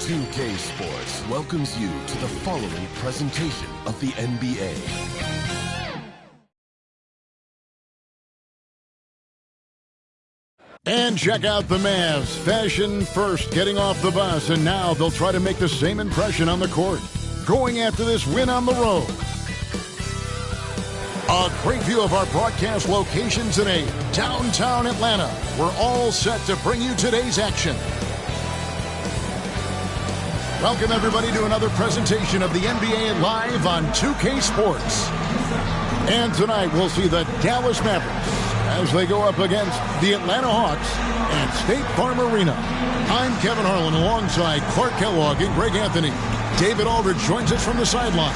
2K Sports welcomes you to the following presentation of the NBA. And check out the Mavs. Fashion first, getting off the bus, and now they'll try to make the same impression on the court, going after this win on the road. A great view of our broadcast location today, downtown Atlanta. We're all set to bring you today's action. Welcome, everybody, to another presentation of the NBA live on 2K Sports. And tonight we'll see the Dallas Mavericks as they go up against the Atlanta Hawks at State Farm Arena. I'm Kevin Harlan alongside Clark Kellogg and Greg Anthony. David Aldridge joins us from the sideline.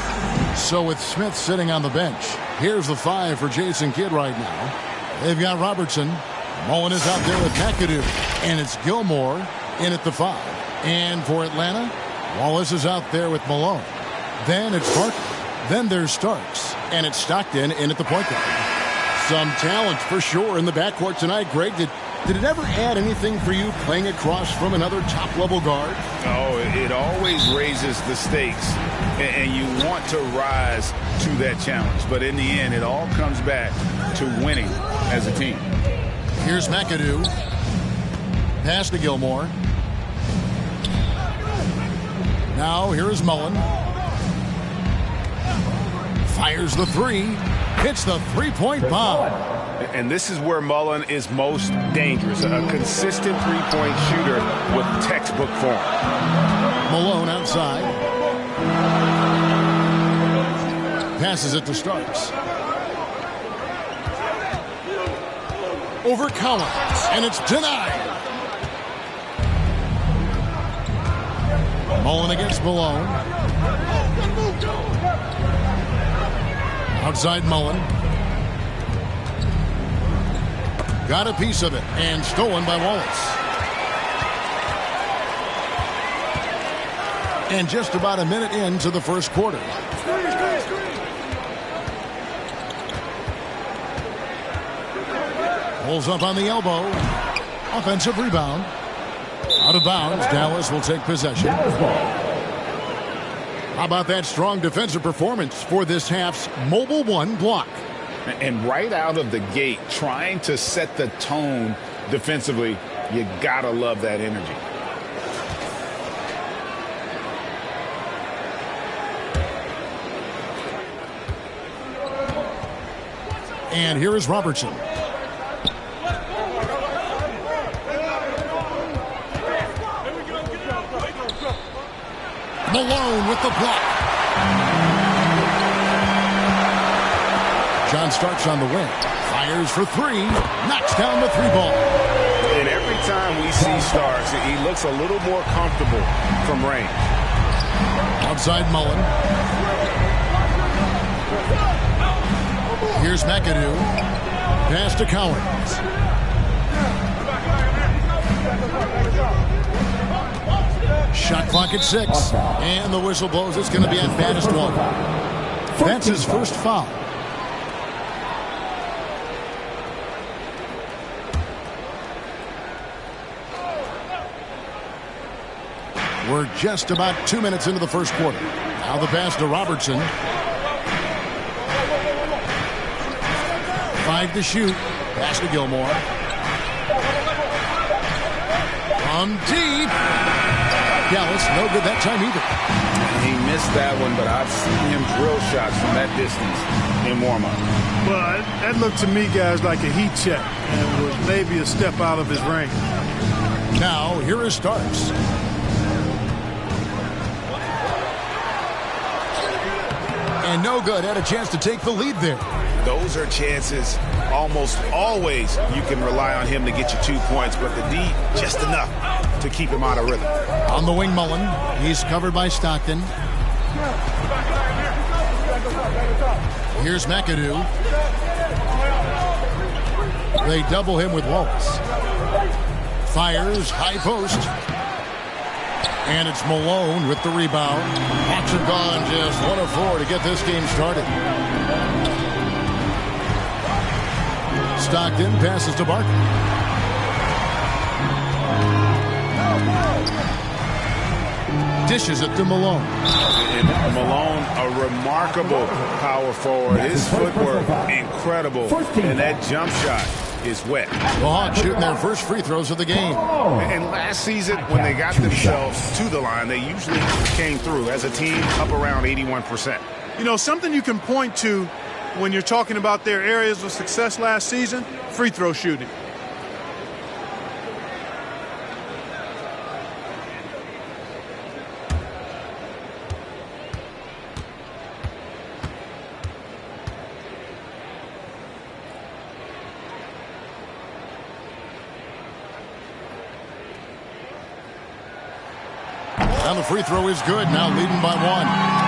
So with Smith sitting on the bench, here's the five for Jason Kidd right now. They've got Robertson. Mullen is out there with McAdoo. And it's Gilmore in at the five. And for Atlanta, Wallace is out there with Malone. Then it's Parker. Then there's Starks. And it's Stockton in at the point guard. Some talent for sure in the backcourt tonight. Greg, did it ever add anything for you playing across from another top-level guard? Oh, it always raises the stakes, and you want to rise to that challenge. But in the end, it all comes back to winning as a team. Here's McAdoo. Pass to Gilmore. Now here is Mullen. Fires the three. Hits the three-point bomb. And this is where Mullen is most dangerous. A consistent three-point shooter with textbook form. Malone outside. Passes it to Starks. Over Collins. And it's denied. Mullen against Malone. Outside Mullen. Got a piece of it and stolen by Wallace. And just about a minute into the first quarter. Pulls up on the elbow. Offensive rebound. Out of bounds. Dallas will take possession. How about that strong defensive performance for this half's Mobile One block? And right out of the gate, trying to set the tone defensively, you gotta love that energy. And here is Robertson. Malone with the block. John Starks on the wing. Fires for three. Knocks down the three ball. And every time we see Starks, he looks a little more comfortable from range. Outside Mullen. Here's McAdoo. Pass to Collins. Shot clock at 6. And the whistle blows. It's going to be at baddest one. That's his first foul. We're just about 2 minutes into the first quarter. Now the pass to Robertson. 5 to shoot. Pass to Gilmore. From deep. Dallas, no good that time either. He missed that one, but I've seen him drill shots from that distance in warm-up. Well, that looked to me, guys, like a heat check and was maybe a step out of his range. Now, here is Starks. And no good. Had a chance to take the lead there. Those are chances almost always you can rely on him to get you 2 points, but the D, just enough to keep him out of rhythm. On the wing, Mullen. He's covered by Stockton. Here's McAdoo. They double him with Wallace. Fires, high post. And it's Malone with the rebound. Hawks have gone just 1 of 4 to get this game started. Stockton passes to Barker. Dishes it to Malone. And Malone, a remarkable power forward. His footwork, incredible. And that jump shot is wet. The Hawks shooting their first free throws of the game. And last season, when they got themselves to the line, they usually came through as a team up around 81%. You know, something you can point to when you're talking about their areas of success last season, free throw shooting. And the free throw is good, now leading by one.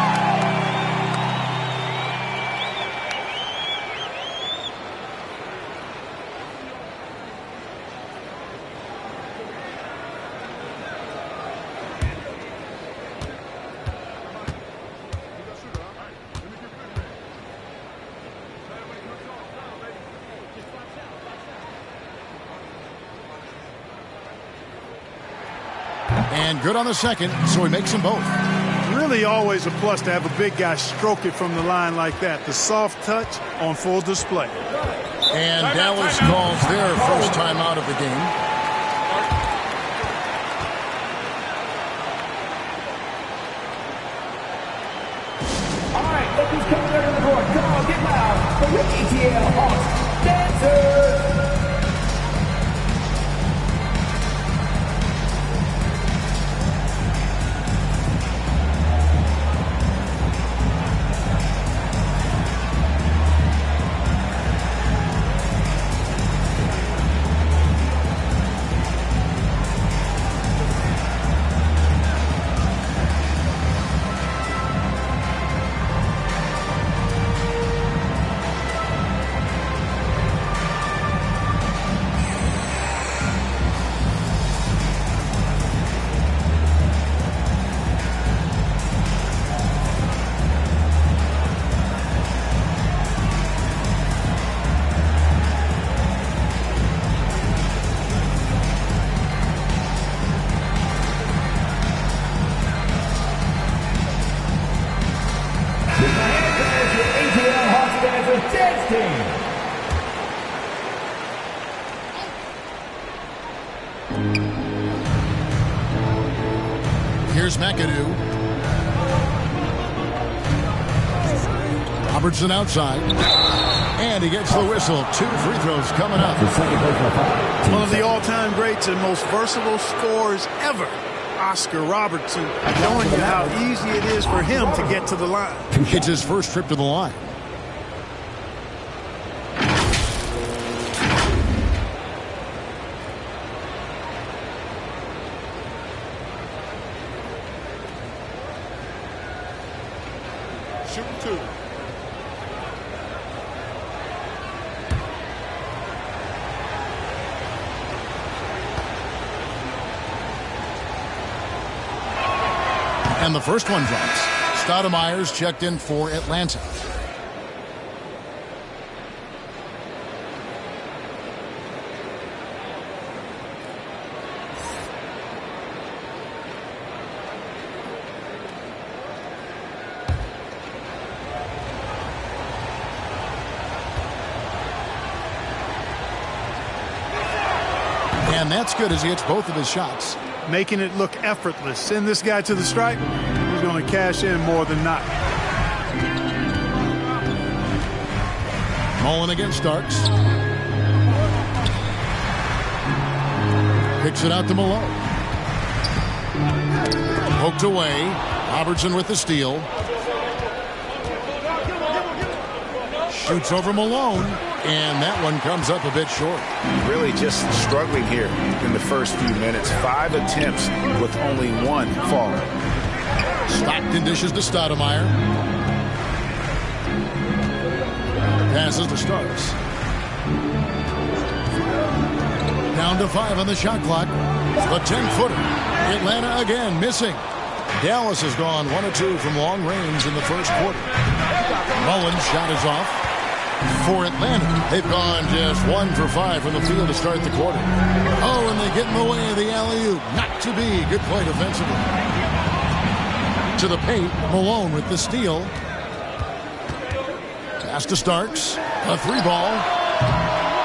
And good on the second, so he makes them both. Really always a plus to have a big guy stroke it from the line like that. The soft touch on full display. And Dallas calls their first time out of the game. All right, look who's coming out of the court. Come on, get loud for the ATL Hawks Dancers. Here's McAdoo. Robertson outside. And he gets the whistle. 2 free throws coming up. One of the all-time greats and most versatile scorers ever, Oscar Robertson, showing you how easy it is for him to get to the line. It's his first trip to the line. Shooting 2. And the first one drops. Stoudemire's checked in for Atlanta. And that's good as he hits both of his shots. Making it look effortless. Send this guy to the stripe. He's going to cash in more than not. Mullen against Starks. Picks it out to Malone. Poked away. Robertson with the steal. Shoots over Malone. And that one comes up a bit short. Really just struggling here in the first few minutes. 5 attempts with only 1 falling. Stockton dishes to Stoudemire. Passes to Starks. Down to 5 on the shot clock. The 10-footer. Atlanta again missing. Dallas has gone 1 of 2 from long range in the first quarter. Mullen's shot is off. For Atlanta, they've gone just 1 for 5 from the field to start the quarter. Oh, and they get in the way of the alley-oop. Not to be. Good play defensively. To the paint, Malone with the steal. Pass to Starks. A three ball.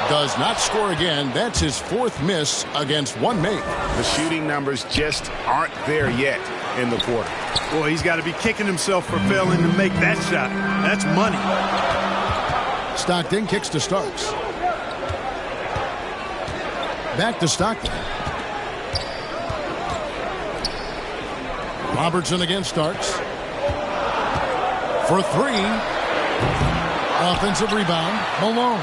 Does not score again. That's his fourth miss against one make. The shooting numbers just aren't there yet in the quarter. Boy, he's got to be kicking himself for failing to make that shot. That's money. Stockton kicks to Starks. Back to Stockton. Robertson against Starks. For three. Offensive rebound. Malone.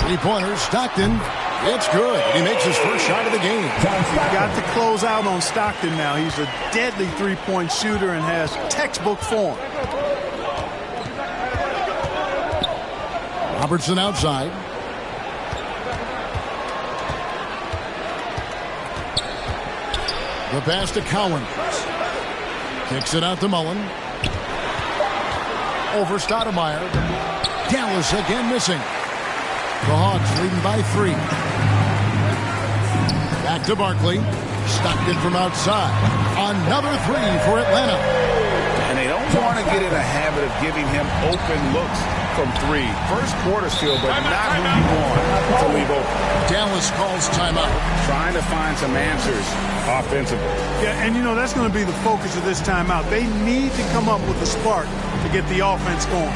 Three-pointers. Stockton. It's good. He makes his first shot of the game. You've got to close out on Stockton now. He's a deadly three-point shooter and has textbook form. Robertson outside. The pass to Cowan. Kicks it out to Mullen. Over Stoudemire. Dallas again missing. The Hawks leading by 3. Back to Barkley. Stockton from outside. Another 3 for Atlanta. And they don't want to get in a habit of giving him open looks from 3. First quarter still, but not who you want to leave open. Dallas calls timeout. Trying to find some answers offensively. Yeah, and you know, that's going to be the focus of this timeout. They need to come up with a spark to get the offense going.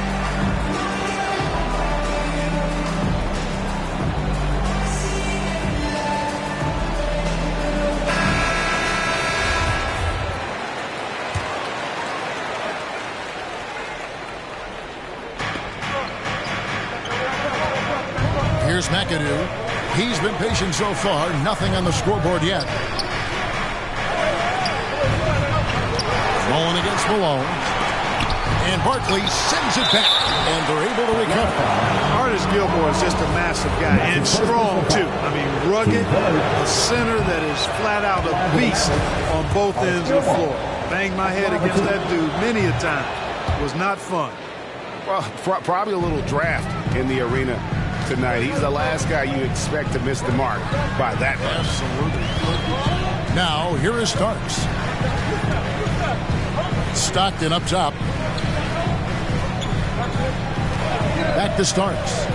Here's McAdoo. He's been patient so far. Nothing on the scoreboard yet. Mullen against Malone. And Barkley sends it back. And they're able to recover. Artis Gilmore is just a massive guy. And strong, too. I mean, rugged. A center that is flat out a beast on both ends of the floor. Banged my head against that dude many a time. It was not fun. Well, probably a little draft in the arena tonight. He's the last guy you expect to miss the mark by that much. Absolutely. Now, here is Starks. Stockton up top. Back to Starks.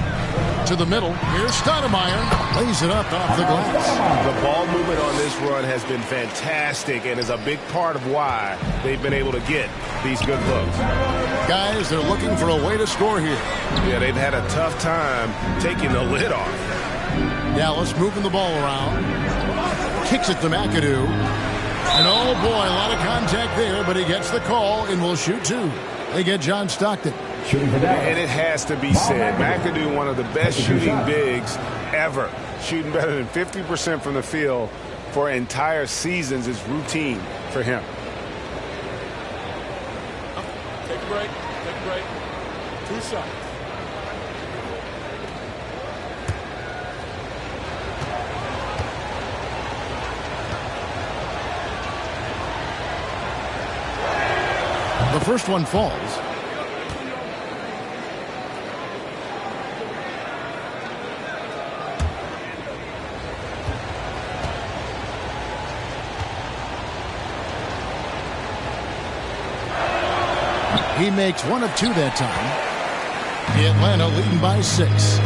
To the middle. Here's Stoudemire. Lays it up off the glass. The ball movement on this run has been fantastic and is a big part of why they've been able to get these good looks. Guys, they're looking for a way to score here. Yeah, they've had a tough time taking the lid off. Dallas moving the ball around. Kicks it to McAdoo. And oh boy, a lot of contact there, but he gets the call and will shoot 2. They get John Stockton. And it has to be said, McAdoo, one of the best shooting bigs ever. Shooting better than 50% from the field for entire seasons is routine for him. Take a break. Take a break. 2 shots. The first one falls. He makes 1 of 2 that time. Atlanta leading by 6.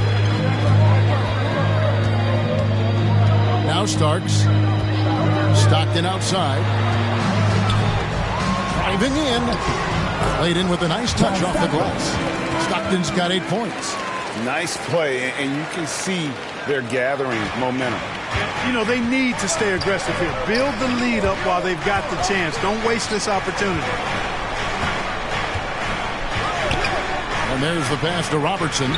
Now Starks. Stockton outside. Driving in. Played in with a nice touch off the glass. Stockton's got 8 points. Nice play, and you can see they're gathering momentum. You know, they need to stay aggressive here. Build the lead up while they've got the chance. Don't waste this opportunity. And there's the pass to Robertson.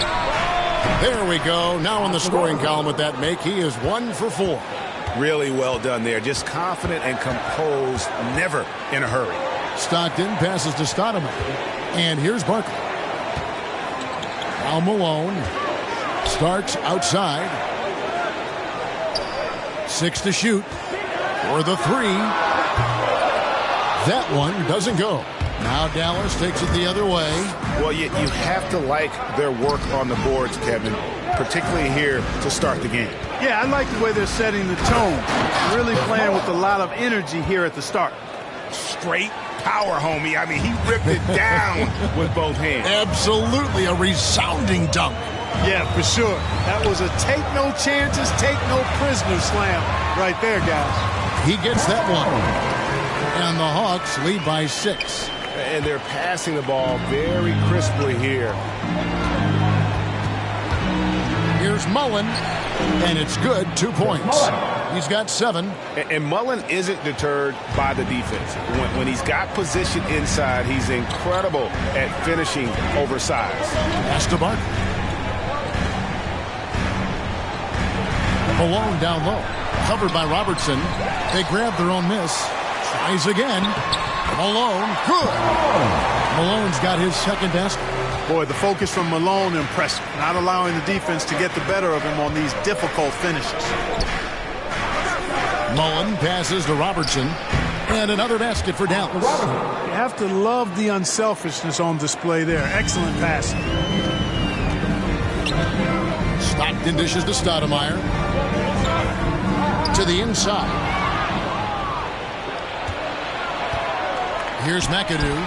There we go. Now in the scoring column with that make, he is 1 for 4. Really well done there. Just confident and composed, never in a hurry. Stockton passes to Stoudemire. And here's Barkley. Now Malone. Starks outside. 6 to shoot. For the 3. That one doesn't go. Now Dallas takes it the other way. Well, you have to like their work on the boards, Kevin, particularly here to start the game. Yeah, I like the way they're setting the tone. Really playing with a lot of energy here at the start. straight power, homie. I mean, he ripped it down with both hands. Absolutely a resounding dunk. Yeah, for sure. That was a take no chances, take no prisoner slam right there, guys. He gets that one. And the Hawks lead by 6. And they're passing the ball very crisply here. Here's Mullen, and it's good. 2 points. He's got 7. And Mullen isn't deterred by the defense. When he's got position inside, he's incredible at finishing oversized. Pass to Barkley. Malone down low. Covered by Robertson. They grab their own miss. Tries again. Malone, good. Malone's got his second basket. Boy, the focus from Malone impressive. Not allowing the defense to get the better of him on these difficult finishes. Mullen passes to Robertson. And another basket for Dallas. You have to love the unselfishness on display there. Excellent passing. Stockton dishes to Stoudemire. To the inside. Here's McAdoo.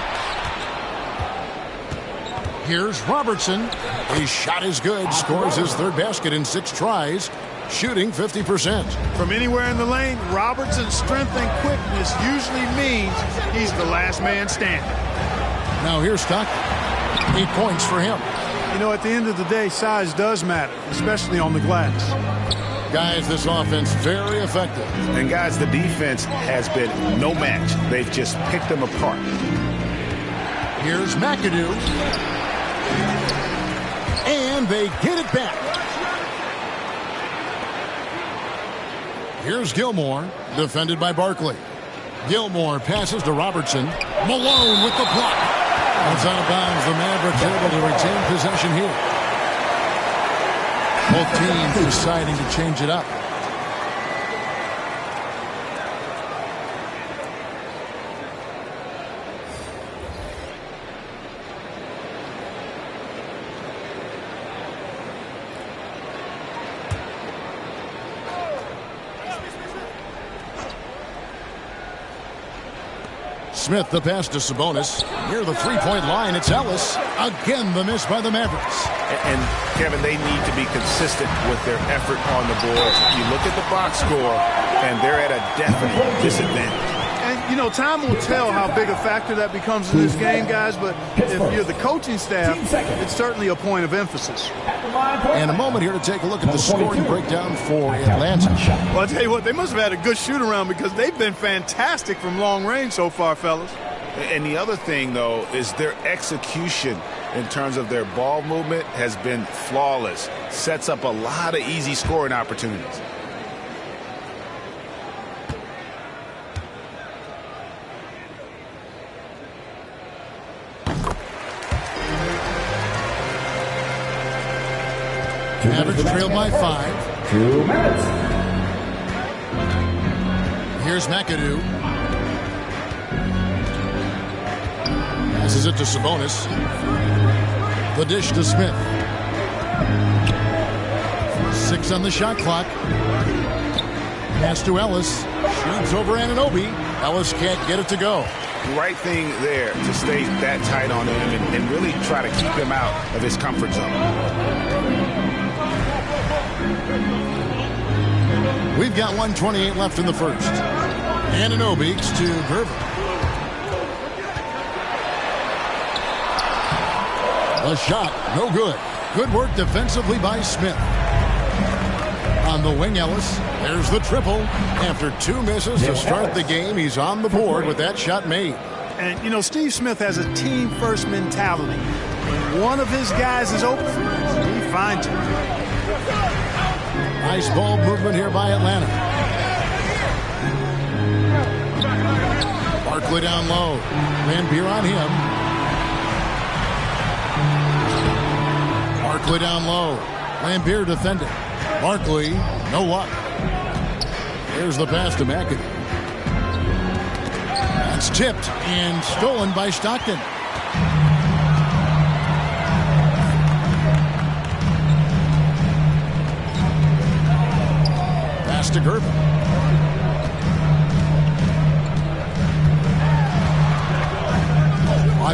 Here's Robertson. His shot is good. Scores his third basket in 6 tries. Shooting 50%. From anywhere in the lane, Robertson's strength and quickness usually means he's the last man standing. Now here's Stockton. 8 points for him. You know, at the end of the day, size does matter, especially on the glass. Guys, this offense very effective. And guys, the defense has been no match. They've just picked them apart. Here's McAdoo. And they get it back. Here's Gilmore, defended by Barkley. Gilmore passes to Robertson. Malone with the block. It's out of bounds. The Mavericks able to retain possession here. Both teams deciding to change it up. Smith, the pass to Sabonis. Near the three-point line, it's Ellis. Again, the miss by the Mavericks. And Kevin, they need to be consistent with their effort on the boards. You look at the box score, and they're at a definite disadvantage. And, you know, time will tell how big a factor that becomes in this game, guys, but if you're the coaching staff, it's certainly a point of emphasis. And a moment here to take a look at the scoring breakdown for Atlanta. Well, I'll tell you what, they must have had a good shoot-around because they've been fantastic from long range so far, fellas. And the other thing, though, is their execution in terms of their ball movement has been flawless. Sets up a lot of easy scoring opportunities. Mavericks trailed by 5. 2 minutes. Here's McAdoo. Passes it to Sabonis. The dish to Smith. 6 on the shot clock. Pass to Ellis. Shoots over Anunoby. Ellis can't get it to go. Right thing there to stay that tight on him and really try to keep him out of his comfort zone. We've got 1:28 left in the first. Anunoby to Gervin. A shot, no good. Good work defensively by Smith. On the wing, Ellis. There's the triple. After 2 misses to start the game, he's on the board with that shot made. And, you know, Steve Smith has a team-first mentality. When one of his guys is open, he finds it. Nice ball movement here by Atlanta. Barkley down low. Lambier on him. Barkley down low. Lambier defending. Barkley, no luck. Here's the pass to McAdoo. That's tipped and stolen by Stockton. Pass to Gervin.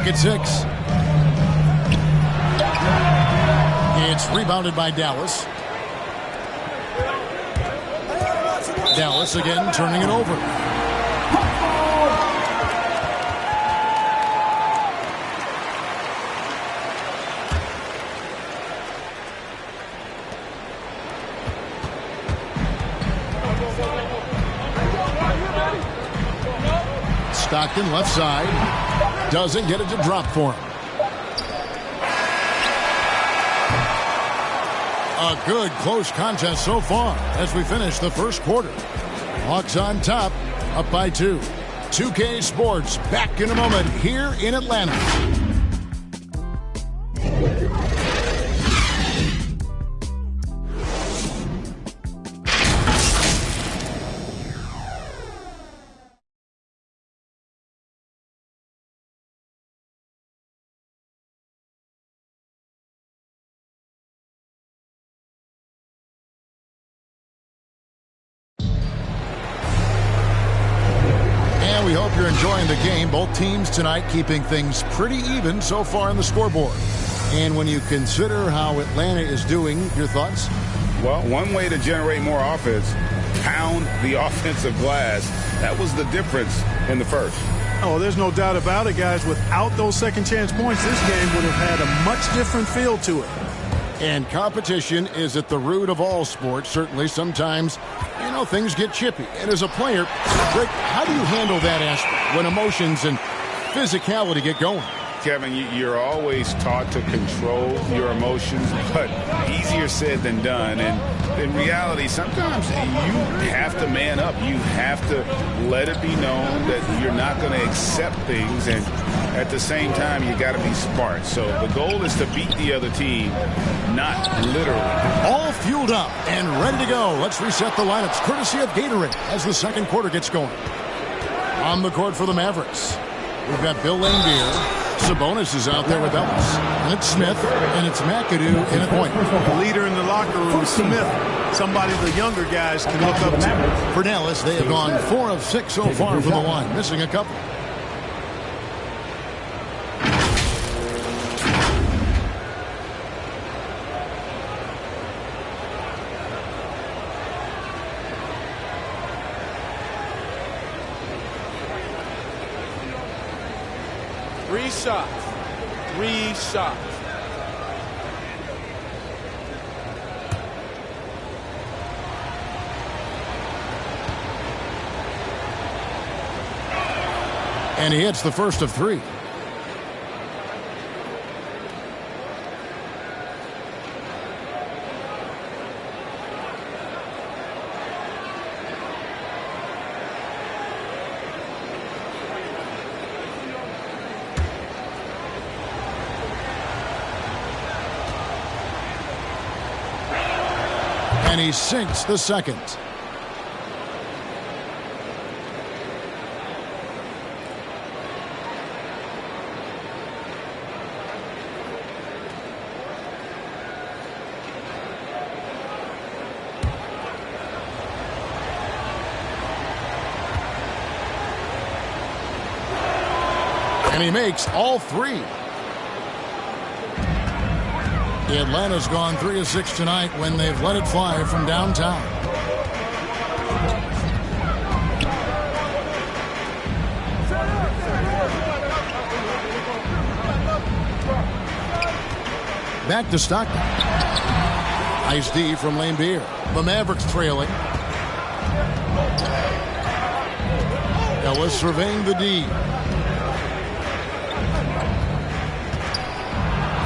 clock at 6. It's rebounded by Dallas. Dallas again turning it over. Stockton left side. Doesn't get it to drop for him. A good close contest so far as we finish the first quarter. Hawks on top, up by 2. 2K Sports back in a moment here in Atlanta. We hope you're enjoying the game. Both teams tonight keeping things pretty even so far on the scoreboard. And when you consider how Atlanta is doing, your thoughts? Well, one way to generate more offense, pound the offensive glass. That was the difference in the first. Oh, there's no doubt about it, guys. Without those second chance points, this game would have had a much different feel to it. And competition is at the root of all sports. Certainly, sometimes, things get chippy. And as a player, Rick, how do you handle that aspect when emotions and physicality get going? Kevin, you're always taught to control your emotions, but easier said than done. And in reality, sometimes you have to man up. You have to let it be known that you're not going to accept things. And at the same time, you got to be smart. So the goal is to beat the other team, not literally. All fueled up and ready to go. Let's reset the lineups courtesy of Gatorade as the second quarter gets going. On the court for the Mavericks, we've got Bill Laimbeer. Sabonis is out there with Ellis. And it's Smith, and it's McAdoo in a point. The leader in the locker room, Smith. Somebody the younger guys can look up to. For Dallas, they have gone 4 of 6 so far from the line, missing a couple. Three shots. And he hits the first of 3. And he sinks the second. And he makes all 3. Atlanta's gone 3 of 6 tonight when they've let it fly from downtown. Back to Stockton. Nice D from Laimbeer. The Mavericks trailing. Ellis surveying the D.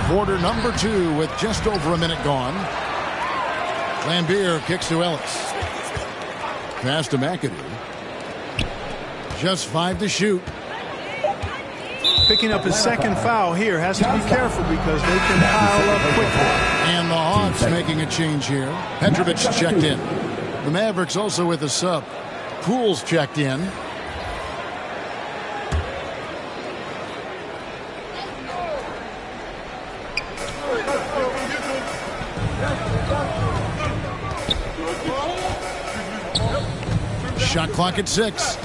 Quarter number 2 with just over a minute gone. Laimbeer kicks to Ellis. Pass to McAdoo. Just 5 to shoot. Picking up his second foul here. Has to be careful because they can pile up quickly. And the Hawks making a change here. Petrovic checked in. The Mavericks also with a sub. Pools checked in. Shot clock at 6.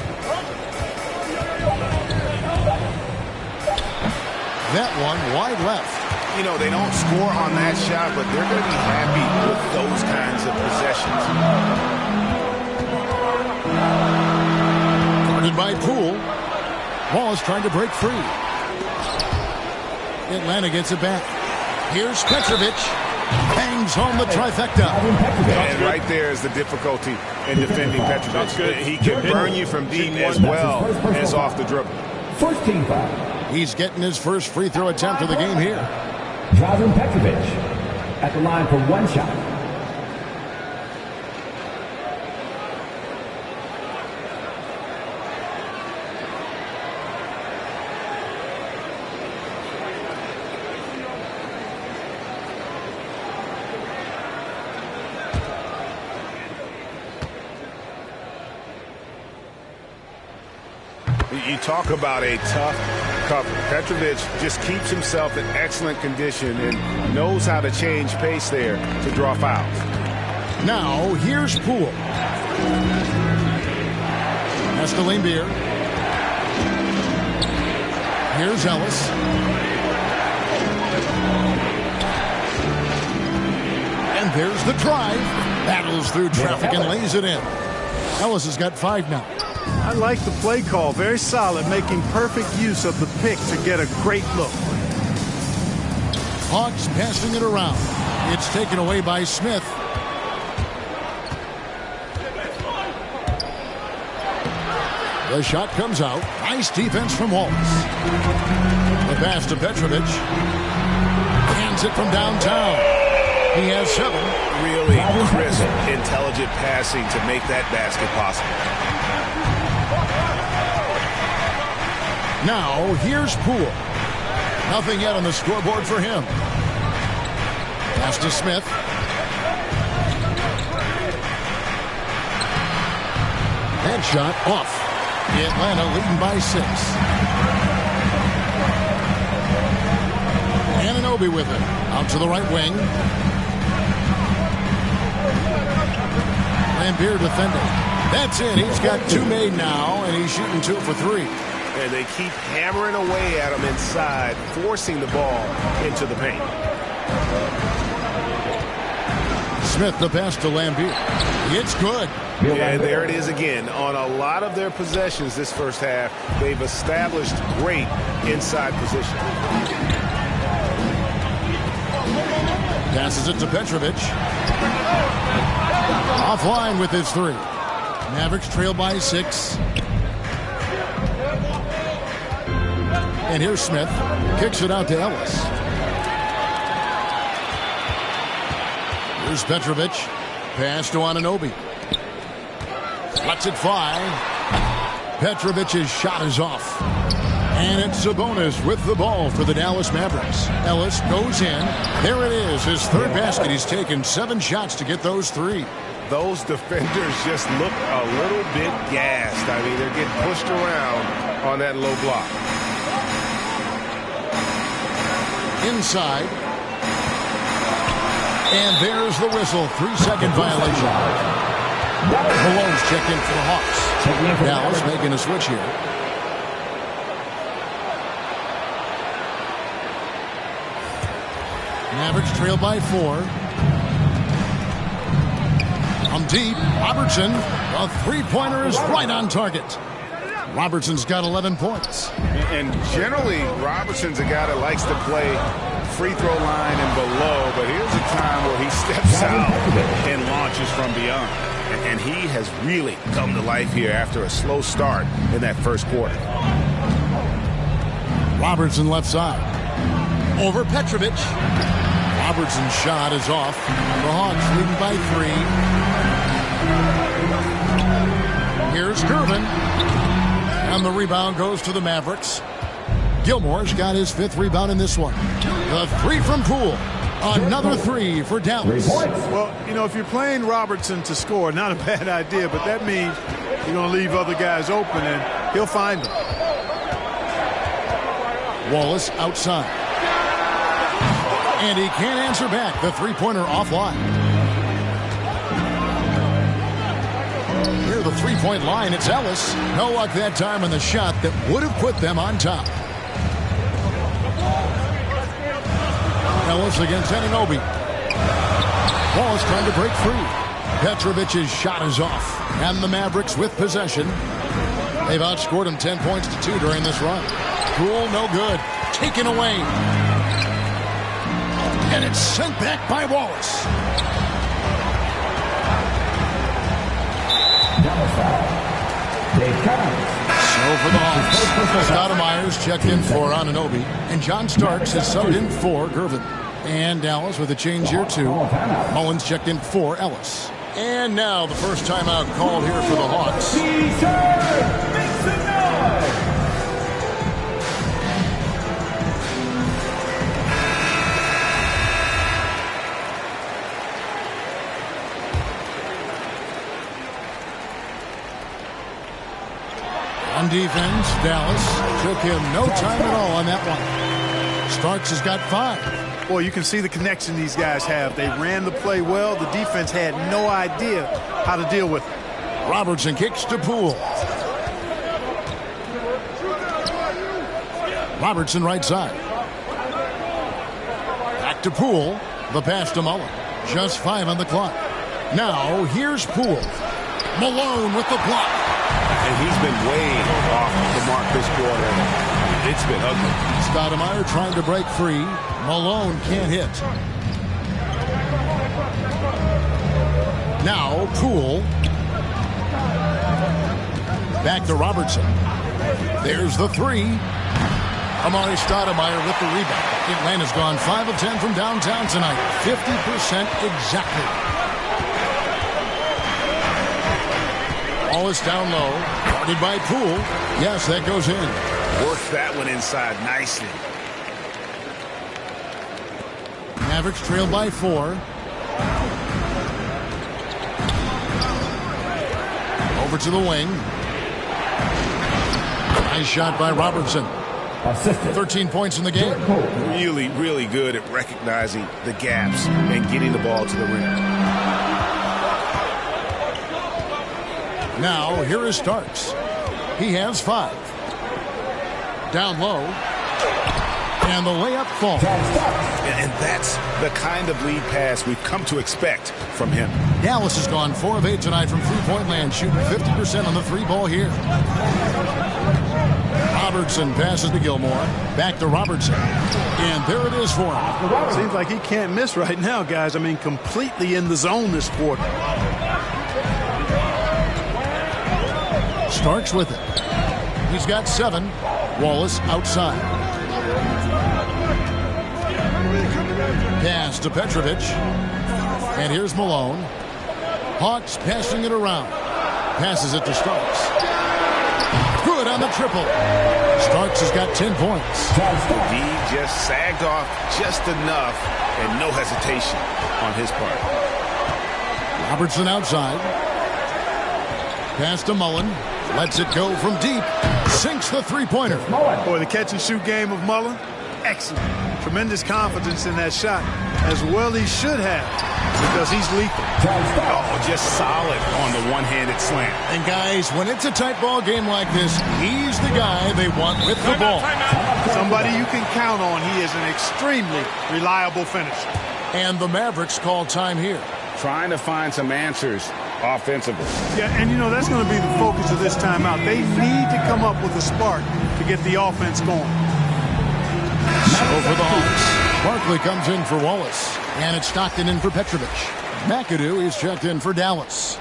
that one wide left. You know, they don't score on that shot, but they're going to be happy with those kinds of possessions. Guarded by Poole. Wallace trying to break free. Atlanta gets it back. Here's Petrovic. Hangs home the trifecta. And right there is the difficulty in defending Petrovic. He can burn you from deep as well as off the dribble. First team foul. He's getting his first free throw attempt of the game here. Drazen Petrovic at the line for one shot. You talk about a tough cover. Petrovic just keeps himself in excellent condition and knows how to change pace there to draw fouls. Now, here's Poole. That's the Lambeer. Here's Ellis. And there's the drive. Battles through traffic and lays it in. Ellis has got 5 now. I like the play call. Very solid, making perfect use of the pick to get a great look. Hawks passing it around. It's taken away by Smith. The shot comes out. Nice defense from Wallace. The pass to Petrovic. Hands it from downtown. He has 7. Really crisp, intelligent passing to make that basket possible. Now, here's Poole. Nothing yet on the scoreboard for him. Pass to Smith. That shot off. Atlanta leading by 6. Anunoby with it. Out to the right wing. Lambeer defending. That's it. He's got 2 made now, and he's shooting 2 for 3. And they keep hammering away at him inside, forcing the ball into the paint. Smith the pass to Lambeer. It's good. And there it is again. On a lot of their possessions this first half, they've established great inside position. Passes it to Petrovic. Offline with his 3. Mavericks trail by 6. And here's Smith. Kicks it out to Ellis. Here's Petrovic. Pass to Anunoby. Lets it fly. Petrovic's shot is off. And it's Sabonis with the ball for the Dallas Mavericks. Ellis goes in. There it is, his 3rd basket. He's taken 7 shots to get those 3. Those defenders just look a little bit gassed. I mean, they're getting pushed around on that low block. Inside. And there's the whistle. 3-second violation. Malones check in for the Hawks. Dallas making a switch here. Mavericks trail by 4. From deep, Robertson. A 3-pointer is right on target. Robertson's got 11 points. And generally, Robertson's a guy that likes to play free throw line and below, but here's a time where he steps out and launches from beyond. And he has really come to life here after a slow start in that first quarter. Robertson left side. Over Petrovic. Robertson's shot is off. The Hawks leading by 3. Here's Gervin. And the rebound goes to the Mavericks. Gilmore's got his 5th rebound in this one. The 3 from Poole. Another 3 for Dallas. Well, you know, if you're playing Robertson to score, not a bad idea, but that means you're going to leave other guys open, and he'll find them. Wallace outside. And he can't answer back. The 3-pointer offline. Near the 3-point line, it's Ellis. No luck that time on the shot that would have put them on top. Ellis against Anunoby. Wallace trying to break free. Petrovic's shot is off. And the Mavericks with possession. They've outscored him 10 points to 2 during this run. Poole, no good. Taken away. And it's sent back by Wallace. So for the Hawks, Stoudemire's checked in for Anunoby, and John Starks has subbed in for Gervin. And Dallas with a change here too. Mullins checked in for Ellis. And now the first timeout called here for the Hawks. On defense, Dallas took him no time at all on that one. Starks has got 5. Boy, you can see the connection these guys have. They ran the play well. The defense had no idea how to deal with it. Robertson kicks to Poole. Robertson right side. Back to Poole. The pass to Mullen. Just 5 on the clock. Now here's Poole. Malone with the block. And he's been way off the mark this quarter. It's been ugly. Stoudemire trying to break free. Malone can't hit. Now Poole. Back to Robertson. There's the 3. Amari Stoudemire with the rebound. Atlanta's gone 5 of 10 from downtown tonight. 50% exactly. Wallace down low. Guarded by Poole. Yes, that goes in. Worked that one inside nicely. Mavericks trailed by 4. Over to the wing. Nice shot by Robertson. 13 points in the game. Really, really good at recognizing the gaps and getting the ball to the rim. Now, here is Starks. He has 5. Down low. And the layup falls. And that's the kind of lead pass we've come to expect from him. Dallas has gone 4 of 8 tonight from three-point land, shooting 50% on the 3-ball here. Robertson passes to Gilmore. Back to Robertson. And there it is for him. Seems like he can't miss right now, guys. I mean, completely in the zone this quarter. Starks with it. He's got 7. Wallace outside. Pass to Petrovic. And here's Malone. Hawks passing it around. Passes it to Starks. Good on the triple. Starks has got 10 points. D just sagged off just enough and no hesitation on his part. Robertson outside. Pass to Mullen. Lets it go from deep. Sinks the three-pointer. Boy, the catch-and-shoot game of Mullen, excellent. Tremendous confidence in that shot, as well he should have, because he's lethal. Oh, just solid on the one-handed slam. And guys, when it's a tight ball game like this, he's the guy they want with the ball. Somebody you can count on. He is an extremely reliable finisher. And the Mavericks call time here. Trying to find some answers offensively. Yeah, and you know, that's going to be the focus of this timeout. They need to come up with a spark to get the offense going. So for the Hawks, Barkley comes in for Wallace. And it's Stockton in for Petrovic. McAdoo is checked in for Dallas.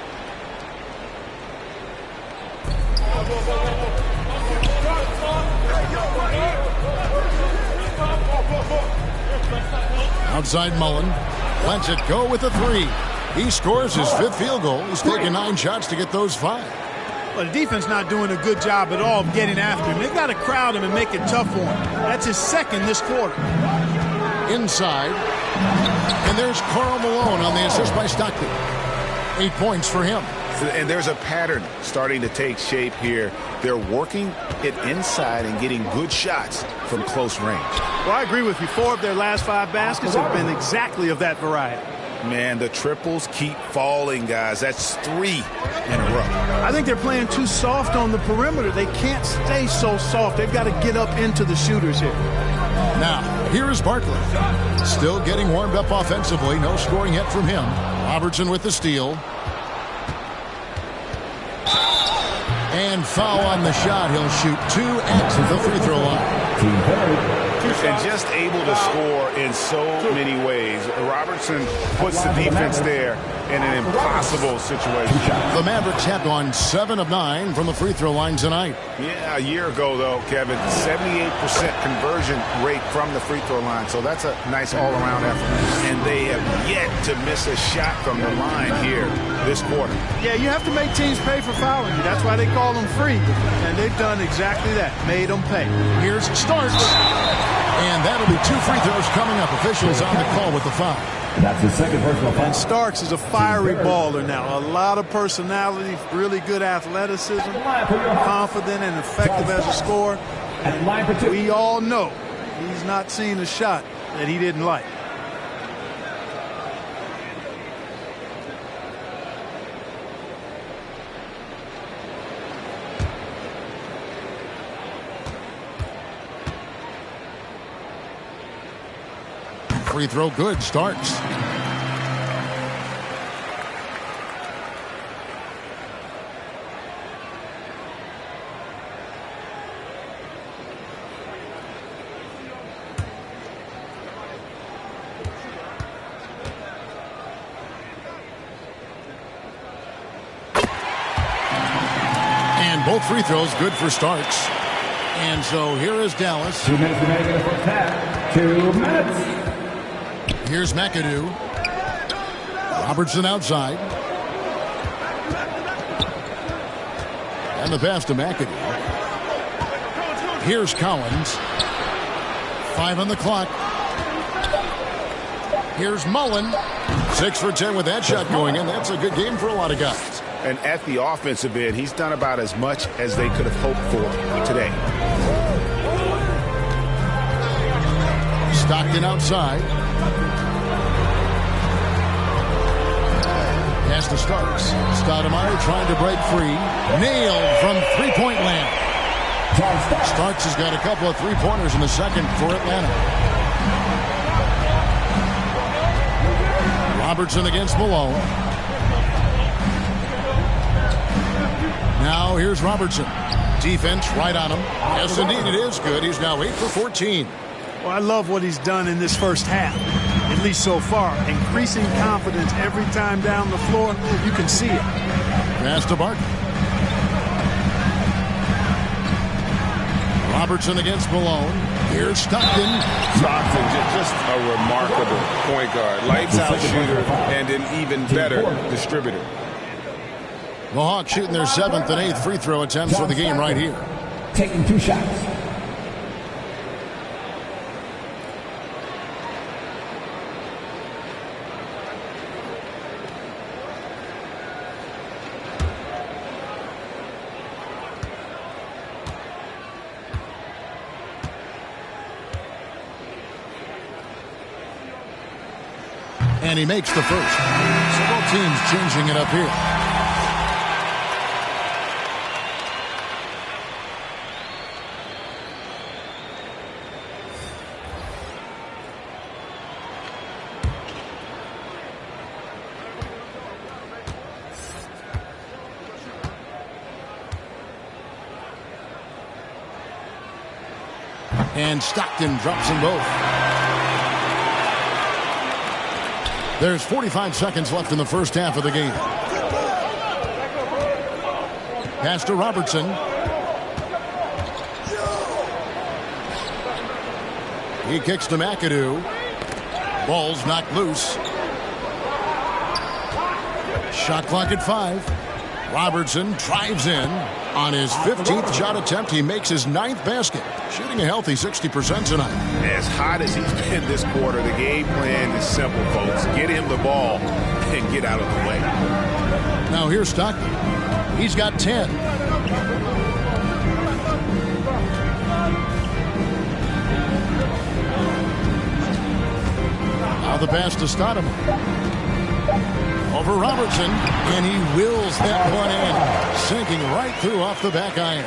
Outside Mullen. Lets it go with a 3. He scores his 5th field goal. He's taken 9 shots to get those 5. Well, the defense not doing a good job at all of getting after him. They've got to crowd him and make it tough for him. That's his 2nd this quarter. Inside. And there's Karl Malone on the assist by Stockton. 8 points for him. And there's a pattern starting to take shape here. They're working it inside and getting good shots from close range. Well, I agree with you. 4 of their last 5 baskets have been exactly of that variety. Man, the triples keep falling, guys. That's 3 in a row. I think they're playing too soft on the perimeter. They can't stay so soft. They've got to get up into the shooters here. Now, here is Barkley. Still getting warmed up offensively. No scoring yet from him. Robertson with the steal. And foul on the shot. He'll shoot 2 at the free throw line. And just able to score in so many ways. Robertson puts the defense there in an impossible situation. The Mavericks have gone 7 of 9 from the free throw line tonight. Yeah, a year ago, though, Kevin, 78% conversion rate from the free throw line. So that's a nice all-around effort. And they have yet to miss a shot from the line here this quarter. Yeah, you have to make teams pay for fouling you. That's why they call them free. And they've done exactly that, made them pay. Here's Starks. And that'll be 2 free throws coming up. Officials on the call with the foul. That's the second personal foul. And Starks is a fiery baller now. A lot of personality, really good athleticism, confident and effective as a scorer. And we all know he's not seen a shot that he didn't like. Free throw good. Starks. And both free throws good for Starks. And so here is Dallas. 2 minutes remaining in the first half. 2 minutes. Here's McAdoo. Robertson outside. And the pass to McAdoo. Here's Collins. 5 on the clock. Here's Mullen. 6 for 10 with that shot going in. That's a good game for a lot of guys. And at the offensive end, he's done about as much as they could have hoped for today. Stockton outside. Pass to Starks. Stoudemire trying to break free. Nailed from three-point land. Starks has got a couple of three-pointers in the second for Atlanta. Robertson against Malone. Now here's Robertson. Defense right on him. Yes, indeed, it is good. He's now 8 for 14. Well, I love what he's done in this first half, at least so far. Increasing confidence every time down the floor. You can see it. Pass to Barton. Robertson against Malone. Here's Stockton. Stockton, just a remarkable point guard. Lights out shooter and an even better distributor. The Hawks shooting their 7th and 8th free throw attempts for the game right here. Taking 2 shots. And he makes the first. So both teams changing it up here. And Stockton drops them both. There's 45 seconds left in the first half of the game. Pass to Robertson. He kicks to McAdoo. Ball's knocked loose. Shot clock at 5. Robertson drives in. On his 15th shot attempt, he makes his 9th basket. Shooting a healthy 60% tonight. As hot as he's been this quarter, the game plan is simple, folks. Get him the ball and get out of the way. Now here's Stockton. He's got 10. Now the pass to Stoudemire. Over Robertson, and he wills that one in, sinking right through off the back iron.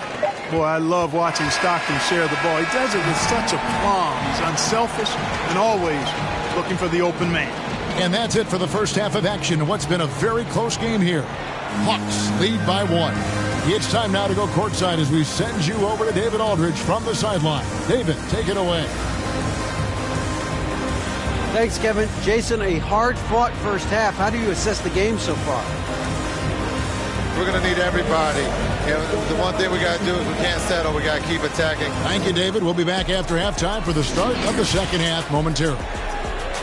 Boy, I love watching Stockton share the ball. He does it with such aplomb. He's unselfish and always looking for the open man. And that's it for the first half of action in what's been a very close game here. Hawks lead by 1. It's time now to go courtside as we send you over to David Aldridge from the sideline. David, take it away. Thanks, Kevin. Jason, a hard-fought first half. How do you assess the game so far? We're going to need everybody. The one thing we got to do is we can't settle. We got to keep attacking. Thank you, David. We'll be back after halftime for the start of the second half momentarily.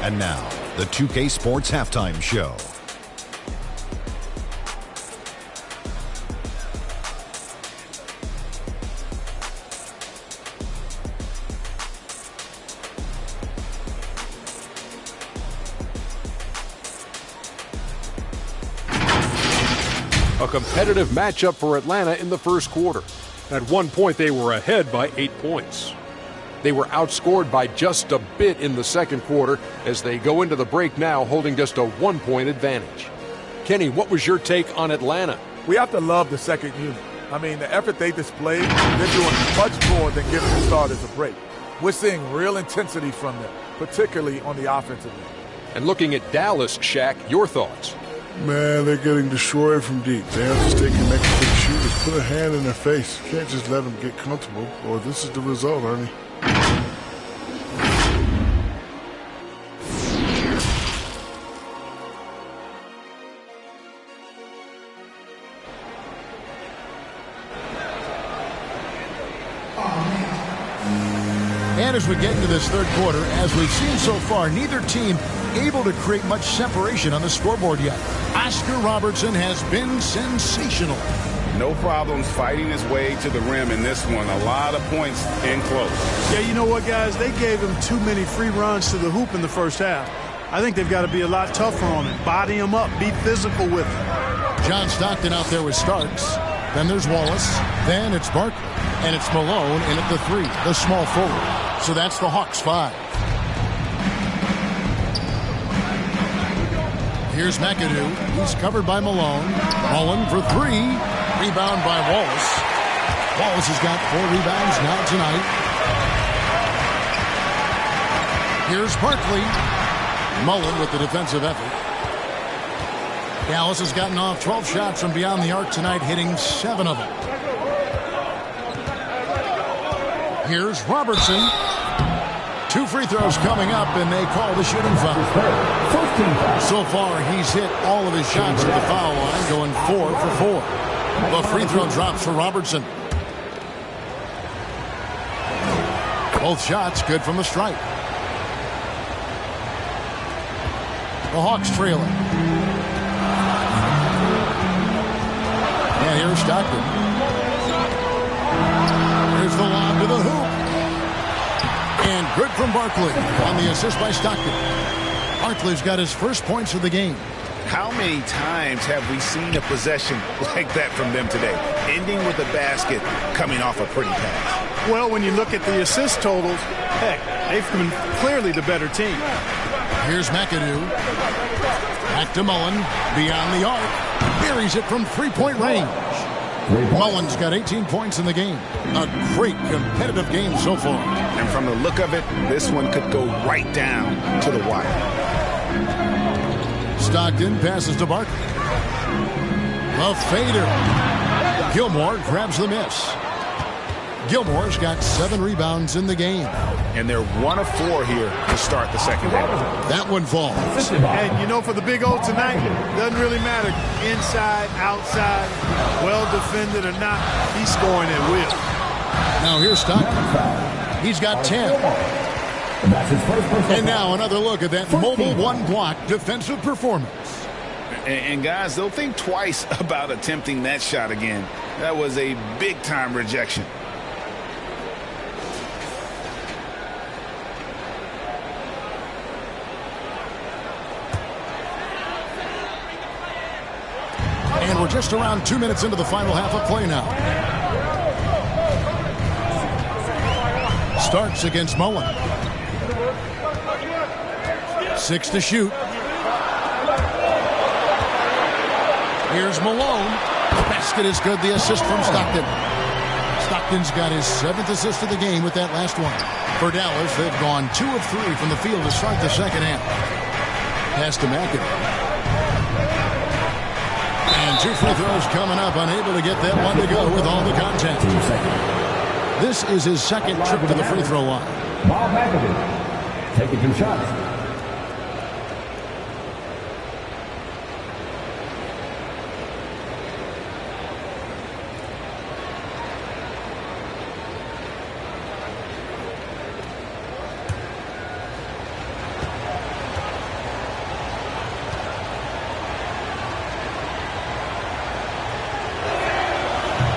And now, the 2K Sports Halftime Show. A competitive matchup for Atlanta in the first quarter. At one point, they were ahead by 8 points. They were outscored by just a bit in the second quarter as they go into the break now holding just a 1-point advantage. Kenny, what was your take on Atlanta? We have to love the second unit. I mean, the effort they displayed, they're doing much more than giving the starters a break. We're seeing real intensity from them, particularly on the offensive end. And looking at Dallas, Shaq, your thoughts? Man, they're getting destroyed from deep. They have to stay connected to the shooters. Put a hand in their face. You can't just let them get comfortable, or this is the result, Ernie. And as we get into this third quarter, as we've seen so far, neither team able to create much separation on the scoreboard yet. Oscar Robertson has been sensational. No problems fighting his way to the rim in this one. A lot of points in close. Yeah, you know what, guys? They gave him too many free runs to the hoop in the first half. I think they've got to be a lot tougher on him. Body him up. Be physical with him. John Stockton out there with Starks. Then there's Wallace. Then it's Barkley. And it's Malone in at the 3, the small forward. So that's the Hawks 5. Here's McAdoo. He's covered by Malone. Mullen for 3. Rebound by Wallace. Wallace has got 4 rebounds now tonight. Here's Barkley. Mullen with the defensive effort. Dallas has gotten off 12 shots from beyond the arc tonight, hitting 7 of them. Here's Robertson. 2 free throws coming up, and they call the shooting foul. So far, he's hit all of his shots at the foul line, going 4 for 4. The free throw drops for Robertson. Both shots good from the stripe. The Hawks trailing. And here's Stockton. Here's the lob to the hoop. And good from Barkley on the assist by Stockton. Barkley's got his first points of the game. How many times have we seen a possession like that from them today? Ending with a basket, coming off a pretty pass. Well, when you look at the assist totals, heck, they've been clearly the better team. Here's McAdoo. Back to Mullen. Beyond the arc. Buries it from three-point range. Mullen's got 18 points in the game. A great competitive game so far. And from the look of it, this one could go right down to the wire. Stockton passes to Barkley. The fader. Gilmore grabs the miss. Gilmore's got 7 rebounds in the game. And they're 1 of 4 here to start the second half. That one falls. And you know, for the Big O tonight, doesn't really matter. Inside, outside, well defended or not, he's scoring at will. Now here's Stockton. He's got 10. And now another look at that mobile one-block defensive performance. And guys, they'll think twice about attempting that shot again. That was a big-time rejection. And we're just around 2 minutes into the final half of play now. Starks against Mullen. 6 to shoot. Here's Malone. The basket is good. The assist from Stockton. Stockton's got his 7th assist of the game with that last one. For Dallas, they've gone 2 of 3 from the field to start the second half. Pass to McAdoo. And 2 free throws coming up, unable to get that one to go with all the contact. This is his 2nd trip to the free throw line. Bob McAdoo taking 2 shots.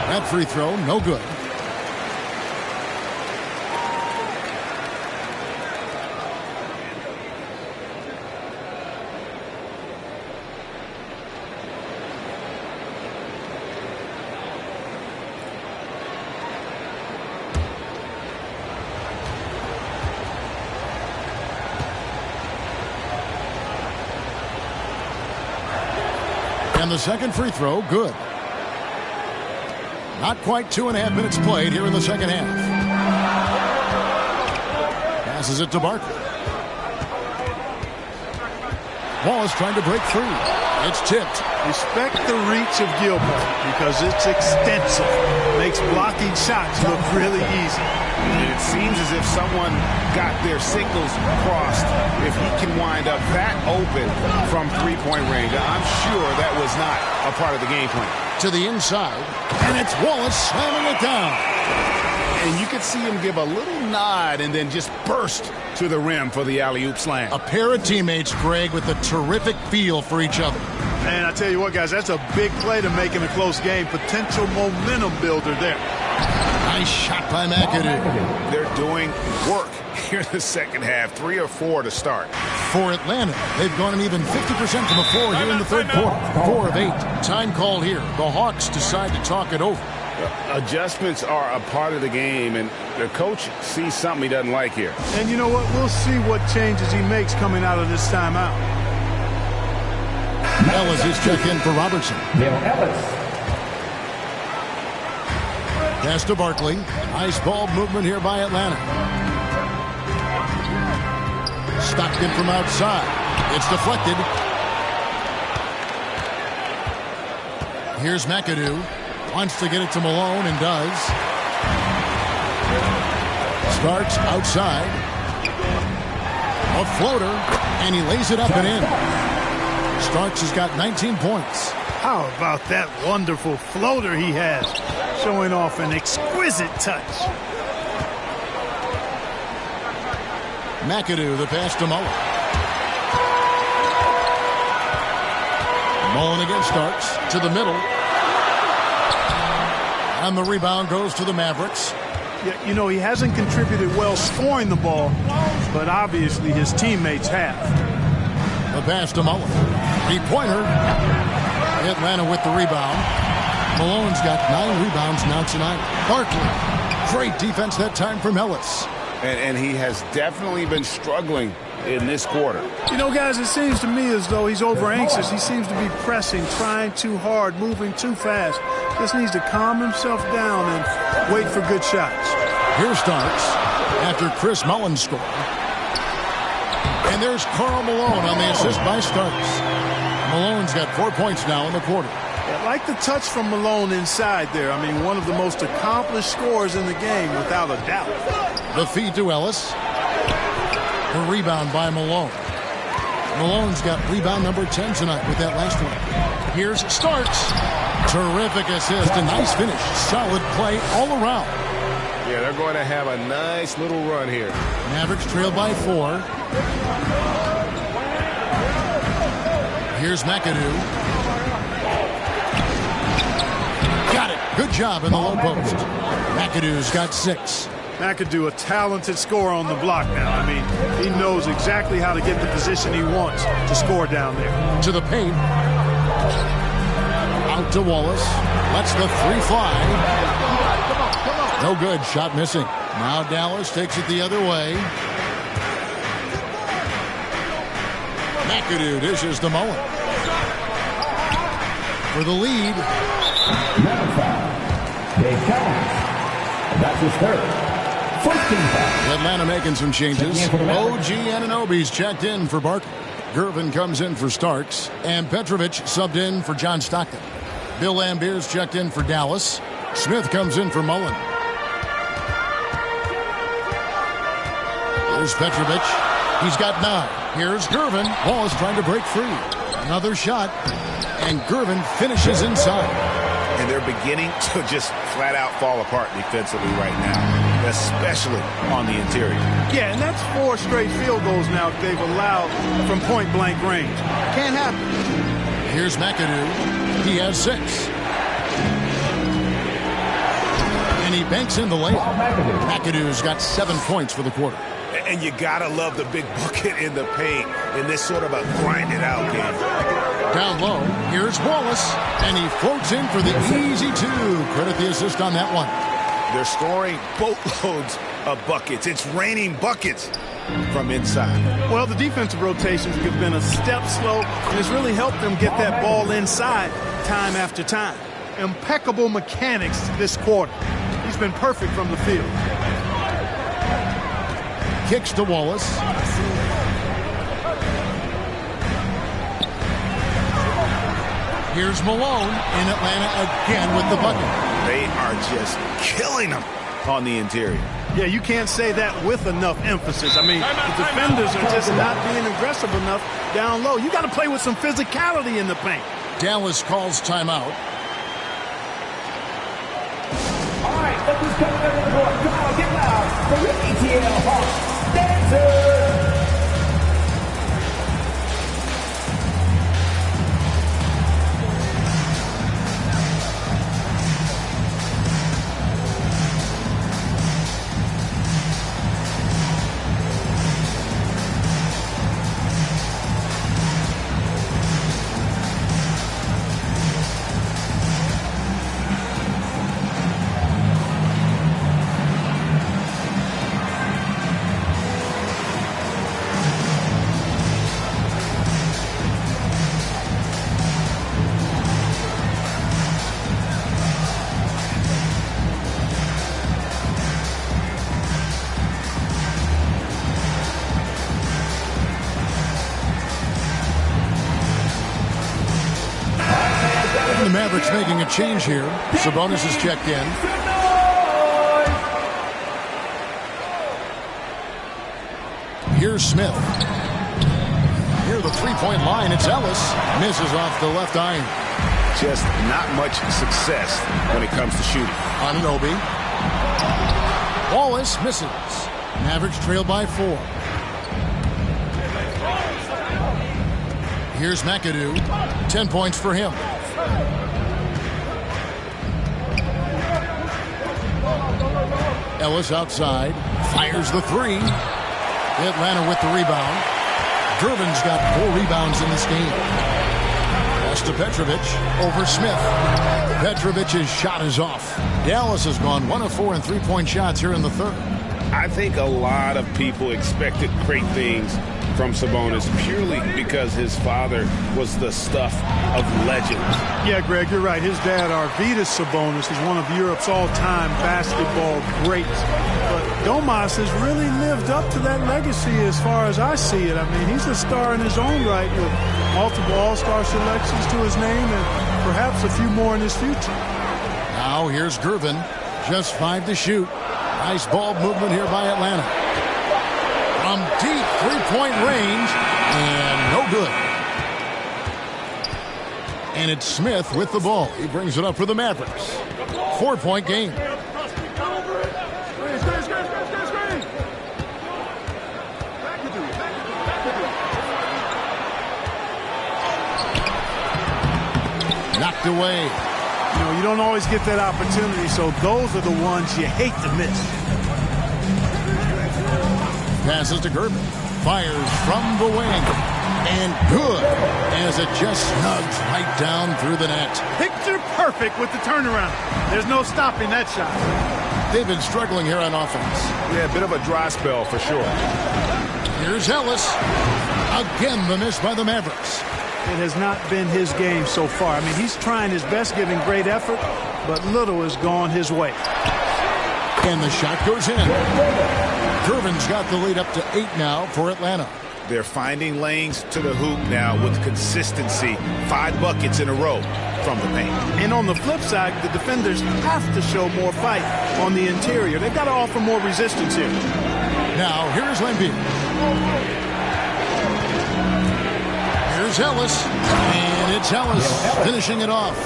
That free throw, no good. And the second free throw, good. Not quite 2.5 minutes played here in the second half. Passes it to Barkley. Wallace trying to break free. It's tipped. Respect the reach of Gilmore because it's extensive. Makes blocking shots look really easy. It seems as if someone got their signals crossed if he can wind up that open from three-point range. I'm sure that was not a part of the game plan. To the inside, and it's Wallace slamming it down. And you could see him give a little nod and then just burst to the rim for the alley-oop slam. A pair of teammates, Greg, with a terrific feel for each other. Man, I tell you what, guys, that's a big play to make in a close game. Potential momentum builder there. Nice shot by McAdoo. They're doing work here in the second half. 3 or 4 to start. For Atlanta, they've gone an even 50% from the floor here in the third quarter. 4 of 8. Time call here. The Hawks decide to talk it over. Adjustments are a part of the game, and the coach sees something he doesn't like here. And you know what? We'll see what changes he makes coming out of this timeout. Ellis is checked in for Robertson. Ellis. Pass to Barkley. Nice ball movement here by Atlanta. Stockton from outside. It's deflected. Here's McAdoo. Wants to get it to Malone and does. Starts outside. A floater. And he lays it up and in. Starks has got 19 points. How about that wonderful floater he has? Showing off an exquisite touch. McAdoo, the pass to Mullen. Mullen against Starks to the middle. And the rebound goes to the Mavericks. Yeah, you know, he hasn't contributed well scoring the ball, but obviously his teammates have. The pass to Mullen. Three-pointer. Atlanta with the rebound. Malone's got 9 rebounds now tonight. Barkley. Great defense that time from Ellis. And he has definitely been struggling in this quarter. You know, guys, it seems to me as though he's over anxious. He seems to be pressing, trying too hard, moving too fast. Just needs to calm himself down and wait for good shots. Here Starks after Chris Mullin scored. And there's Karl Malone on the assist by Starks. Malone's got 4 points now in the quarter. I like the touch from Malone inside there. I mean, one of the most accomplished scorers in the game, without a doubt. The feed to Ellis. The rebound by Malone. Malone's got rebound number 10 tonight with that last one. Here's Starks. Terrific assist. A nice finish. Solid play all around. Yeah, they're going to have a nice little run here. Mavericks trail by 4. Here's McAdoo. Got it. Good job in the low post. McAdoo's got 6. McAdoo, a talented scorer on the block now. I mean, he knows exactly how to get the position he wants to score down there. To the paint. Out to Wallace. Lets the 3 fly. No good. Shot missing. Now Dallas takes it the other way. McAdoo dishes to Mullen. For the lead. That's his third. First team foul. Atlanta making some changes. OG Anunoby's checked in for Barkley. Gervin comes in for Starks. And Petrovic subbed in for John Stockton. Bill Lambier's checked in for Dallas. Smith comes in for Mullen. Here's Petrovic. He's got 9. Here's Gervin. Wallace trying to break free. Another shot. And Gervin finishes inside. And they're beginning to just flat out fall apart defensively right now, especially on the interior. Yeah, and that's 4 straight field goals now they've allowed from point-blank range. Can't happen. Here's McAdoo. He has 6. And he banks in the layup. McAdoo's got 7 points for the quarter. And you gotta love the big bucket in the paint in this sort of a grind-it-out game. Down low, here's Wallace, and he floats in for the easy 2. Credit the assist on that one. They're scoring boatloads of buckets. It's raining buckets from inside. Well, the defensive rotations have been a step slow, and it's really helped them get that ball inside time after time. Impeccable mechanics this quarter. He's been perfect from the field. Kicks to Wallace. Here's Malone in Atlanta again with the bucket. They are just killing them on the interior. Yeah, you can't say that with enough emphasis. I mean, the defenders are just not being aggressive enough down low. You got to play with some physicality in the paint. Dallas calls timeout. All right, look who's coming over the court. Come on, get loud for your ATL Hawks dancers. The Mavericks making a change here. Sabonis is checked in. Here's Smith. Near the three-point line, it's Ellis. Misses off the left iron. Just not much success when it comes to shooting. Anunoby. Wallace misses. Mavericks trail by 4. Here's McAdoo. 10 points for him. Ellis outside. Fires the 3. Atlanta with the rebound. Gervin's got 4 rebounds in this game. Pass to Petrovic over Smith. Petrovic's shot is off. Dallas has gone 1 of 4 in three-point shots here in the third. I think a lot of people expected great things from Sabonis purely because his father was the stuff of legends. Yeah, Greg, you're right. His dad, Arvydas Sabonis, is one of Europe's all-time basketball greats. But Domas has really lived up to that legacy as far as I see it. I mean, he's a star in his own right with multiple all-star selections to his name and perhaps a few more in his future. Now here's Gervin. Just 5 to shoot. Nice ball movement here by Atlanta. From deep three-point range, and no good. And it's Smith with the ball. He brings it up for the Mavericks. 4-point game. Knocked away. You know, you don't always get that opportunity, so those are the ones you hate to miss. Passes to Gervin. Fires from the wing. And good, as it just snugs right down through the net. Picture perfect with the turnaround. There's no stopping that shot. They've been struggling here on offense. Yeah, a bit of a dry spell for sure. Here's Ellis. Again, the miss by the Mavericks. It has not been his game so far. I mean, he's trying his best, giving great effort, but little has gone his way. And the shot goes in. Gervin's got the lead up to 8 now for Atlanta. They're finding lanes to the hoop now with consistency. 5 buckets in a row from the paint. And on the flip side, the defenders have to show more fight on the interior. They've got to offer more resistance here. Now, here's Lambier. Here's Ellis. And it's Ellis finishing it off.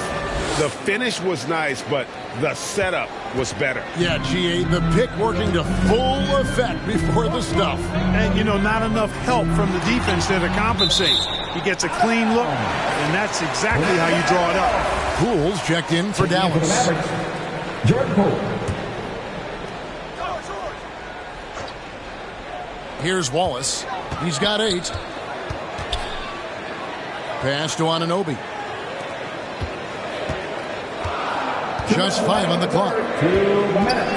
The finish was nice, but the setup was better. Yeah, GA, the pick working to full effect before the stuff. And, you know, not enough help from the defense there to compensate. He gets a clean look, and that's exactly how you draw it up. Poole's checked in for Dallas. Jordan Poole. Here's Wallace. He's got 8. Pass to Anunoby. Just 5 on the clock. 2 minutes.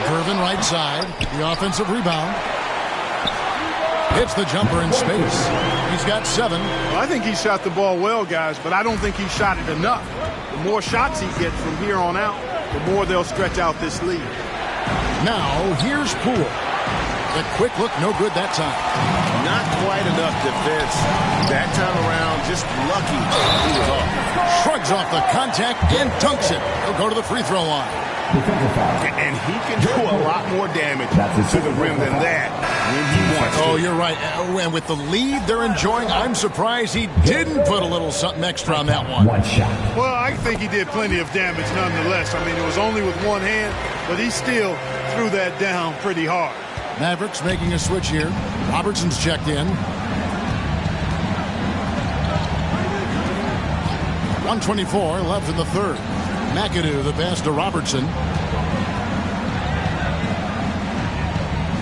Gervin right side. The offensive rebound. Hits the jumper in space. He's got 7. Well, I think he shot the ball well, guys, but I don't think he shot it enough. The more shots he gets from here on out, the more they'll stretch out this lead. Now, here's Poole. The quick look, no good that time. Not quite enough defense. That time around, just lucky he was off. Shrugs off the contact and dunks it. He'll go to the free throw line. And he can do a lot more damage to the rim than that when he wants to. Oh, you're right. And with the lead they're enjoying, I'm surprised he didn't put a little something extra on that one. One shot. Well, I think he did plenty of damage nonetheless. I mean, it was only with one hand, but he still threw that down pretty hard. Mavericks making a switch here. Robertson's checked in. 1:24 left in the third. McAdoo the pass to Robertson.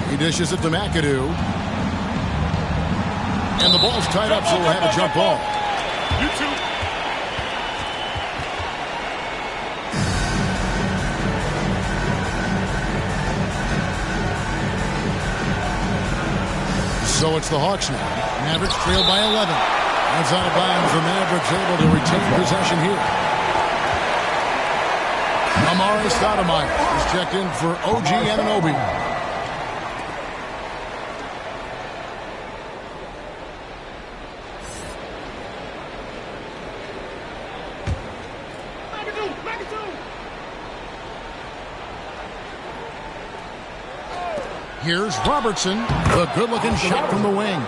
He dishes it to McAdoo. And the ball's tied up, so we'll have a jump ball. So it's the Hawks now. Mavericks trail by 11. That's out of bounds. The Mavericks able to retain possession here. Amari Stoudemire is checked in for OG Anunoby. Here's Robertson. The good-looking shot from the wing.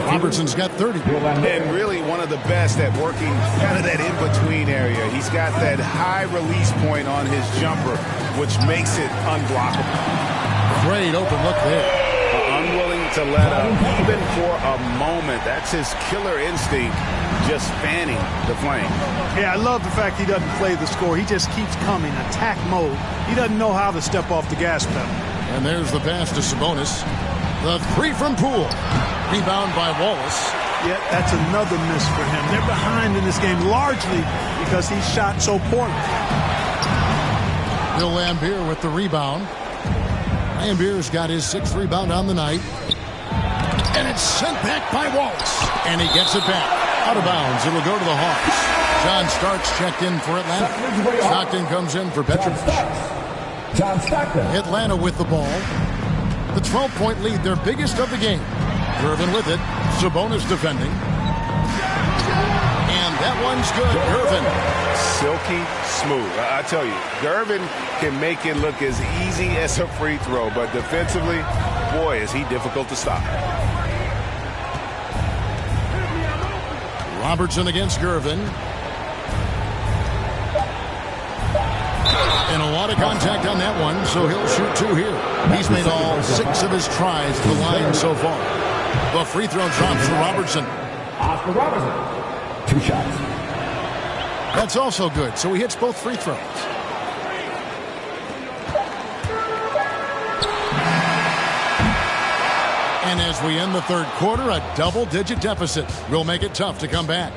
Robertson's got 30. And really one of the best at working kind of that in-between area. He's got that high release point on his jumper, which makes it unblockable. Great open look there. Unwilling to let up, even for a moment. That's his killer instinct, just fanning the flame. Yeah, I love the fact he doesn't play the score. He just keeps coming, attack mode. He doesn't know how to step off the gas pedal. And there's the pass to Sabonis. The 3 from Poole. Rebound by Wallace. Yeah, that's another miss for him. They're behind in this game largely because he shot so poorly. Bill Lambier with the rebound. Lambier's got his 6th rebound on the night. And it's sent back by Wallace. And he gets it back. Out of bounds. It'll go to the Hawks. John Starks checked in for Atlanta. Stockton comes in for Petrovic. John Stockton. Atlanta with the ball. The 12-point lead, their biggest of the game. Gervin with it. Sabonis defending. And that one's good. Gervin. Silky smooth. I tell you, Gervin can make it look as easy as a free throw, but defensively, boy, is he difficult to stop. Robertson against Gervin. And a lot of contact on that one, so he'll shoot 2 here. He's made all 6 of his tries at the line so far. The free throw drops for Robertson. Oscar Robertson. 2 shots. That's also good, so he hits both free throws. And as we end the third quarter, a double-digit deficit will make it tough to come back.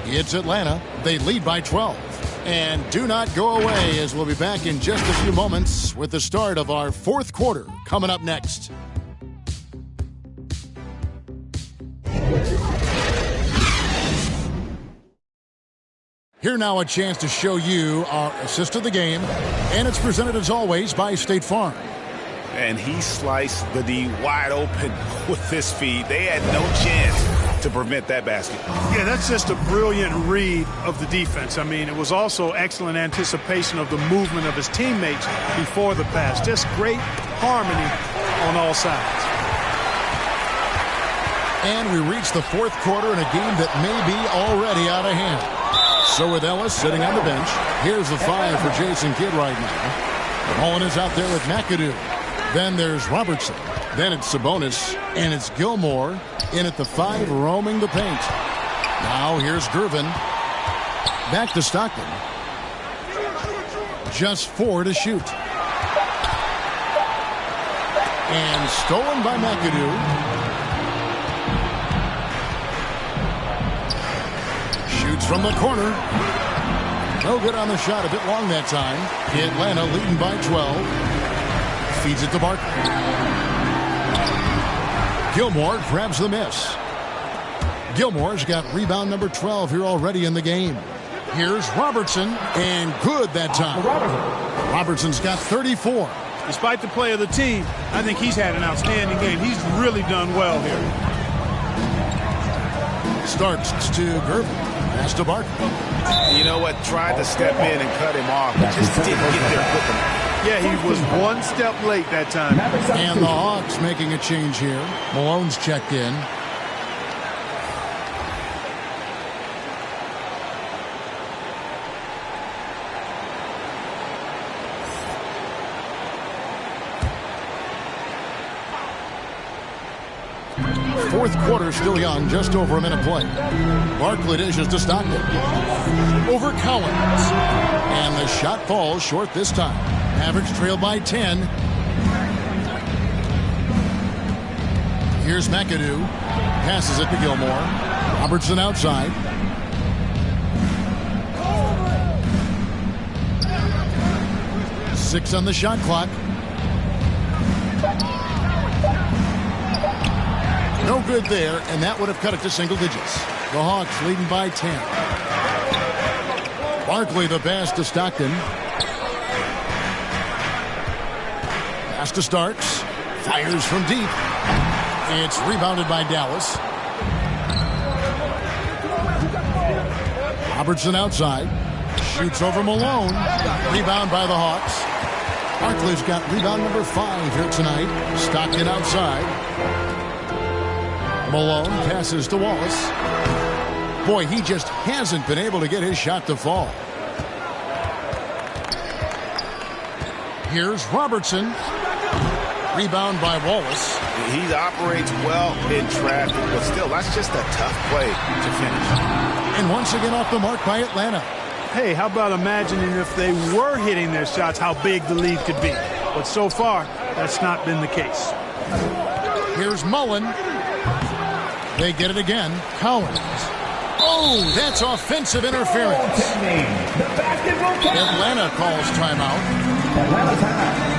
It's Atlanta. They lead by 12. And do not go away, as we'll be back in just a few moments with the start of our fourth quarter coming up next. Here now a chance to show you our assist of the game, and it's presented as always by State Farm. And he sliced the D wide open with this feed. They had no chance to prevent that basket. Yeah, that's just a brilliant read of the defense. I mean, it was also excellent anticipation of the movement of his teammates before the pass. Just great harmony on all sides. And we reach the fourth quarter in a game that may be already out of hand. So with Ellis sitting on the bench, here's the 5 for Jason Kidd right now. Mullen is out there with McAdoo. Then there's Robertson. Then it's Sabonis. And it's Gilmore in at the 5, roaming the paint. Now here's Gervin. Back to Stockton. Just 4 to shoot. And stolen by McAdoo. Shoots from the corner. No good on the shot. A bit long that time. Atlanta leading by 12. Feeds it to Barkley. Gilmore grabs the miss. Gilmore's got rebound number 12 here already in the game. Here's Robertson, and good that time. Robertson's got 34. Despite the play of the team, I think he's had an outstanding game. He's really done well here. Starks to Gervin. Pass to Barkley. You know what? Tried to step in and cut him off, but just didn't get there quick enough. Yeah, he was one step late that time. And the Hawks making a change here. Malone's checked in. Fourth quarter still young, just over a minute play. Barkley dishes to Stockton. Over Collins. And the shot falls short this time. Mavericks trail by 10. Here's McAdoo. Passes it to Gilmore. Robertson outside. Six on the shot clock. No good there, and that would have cut it to single digits. The Hawks leading by 10. Barkley the pass to Stockton. Pass to Starks. Fires from deep. It's rebounded by Dallas. Robertson outside. Shoots over Malone. Rebound by the Hawks. Barkley's got rebound number 5 here tonight. Stockton outside. Malone passes to Wallace. Boy, he just hasn't been able to get his shot to fall. Here's Robertson. Rebound by Wallace. He operates well in traffic, but still, that's just a tough play to finish. And once again off the mark by Atlanta. Hey, how about imagining if they were hitting their shots, how big the lead could be. But so far, that's not been the case. Here's Mullen. They get it again. Collins. Oh, that's offensive interference. Atlanta calls timeout. Atlanta timeout.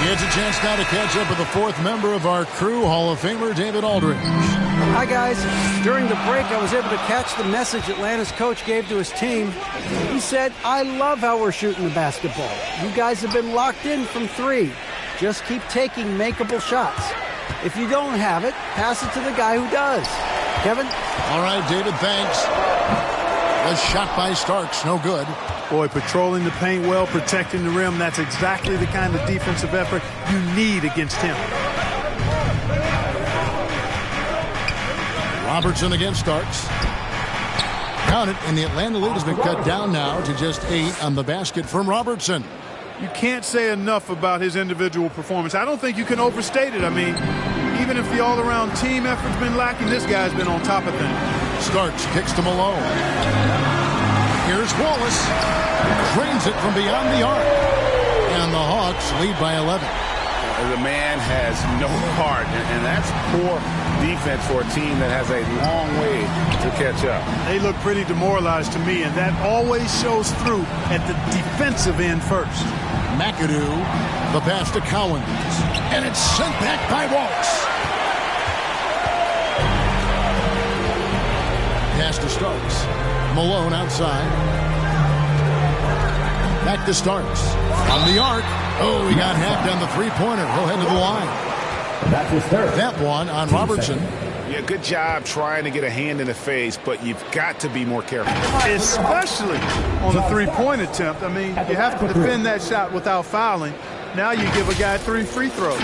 He gets a chance now to catch up with the 4th member of our crew, Hall of Famer David Aldridge. Hi, guys. During the break, I was able to catch the message Atlanta's coach gave to his team. He said, "I love how we're shooting the basketball. You guys have been locked in from 3. Just keep taking makeable shots. If you don't have it, pass it to the guy who does." Kevin? All right, David, thanks. A shot by Starks, no good. Boy, patrolling the paint well, protecting the rim, that's exactly the kind of defensive effort you need against him. Robertson against Starks. Count it, and the Atlanta lead has been cut down now to just 8 on the basket from Robertson. You can't say enough about his individual performance. I don't think you can overstate it. I mean, even if the all-around team effort's been lacking, this guy's been on top of things. Starks kicks to Malone. Here's Wallace. Drains it from beyond the arc. And the Hawks lead by 11. The man has no heart, and that's poor defense for a team that has a long way to catch up. They look pretty demoralized to me, and that always shows through at the defensive end first. McAdoo, the pass to Collins, and it's sent back by Waltz. Pass to Starks. Malone outside. Back to Starks. From the arc. Oh, he got hacked on the three-pointer. He'll head to the line. That's his third. That one on Robertson. Yeah, good job trying to get a hand in the face, but you've got to be more careful. Especially on the three-point attempt. I mean, you have to defend that shot without fouling. Now you give a guy 3 free throws.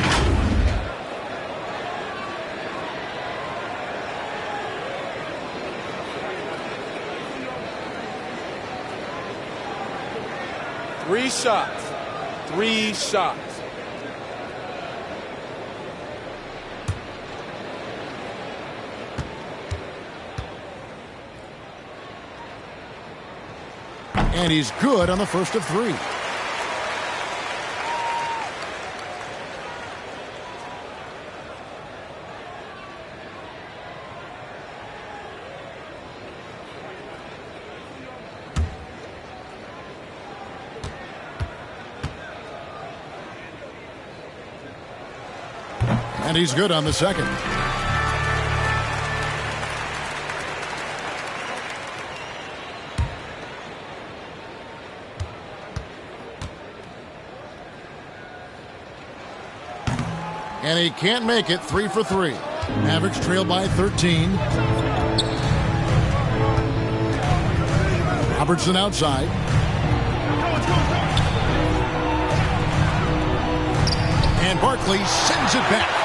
Three shots. 3 shots. And he's good on the first of 3. And he's good on the second. And he can't make it. 3 for 3. Mavericks trail by 13. Robertson outside. And Barkley sends it back.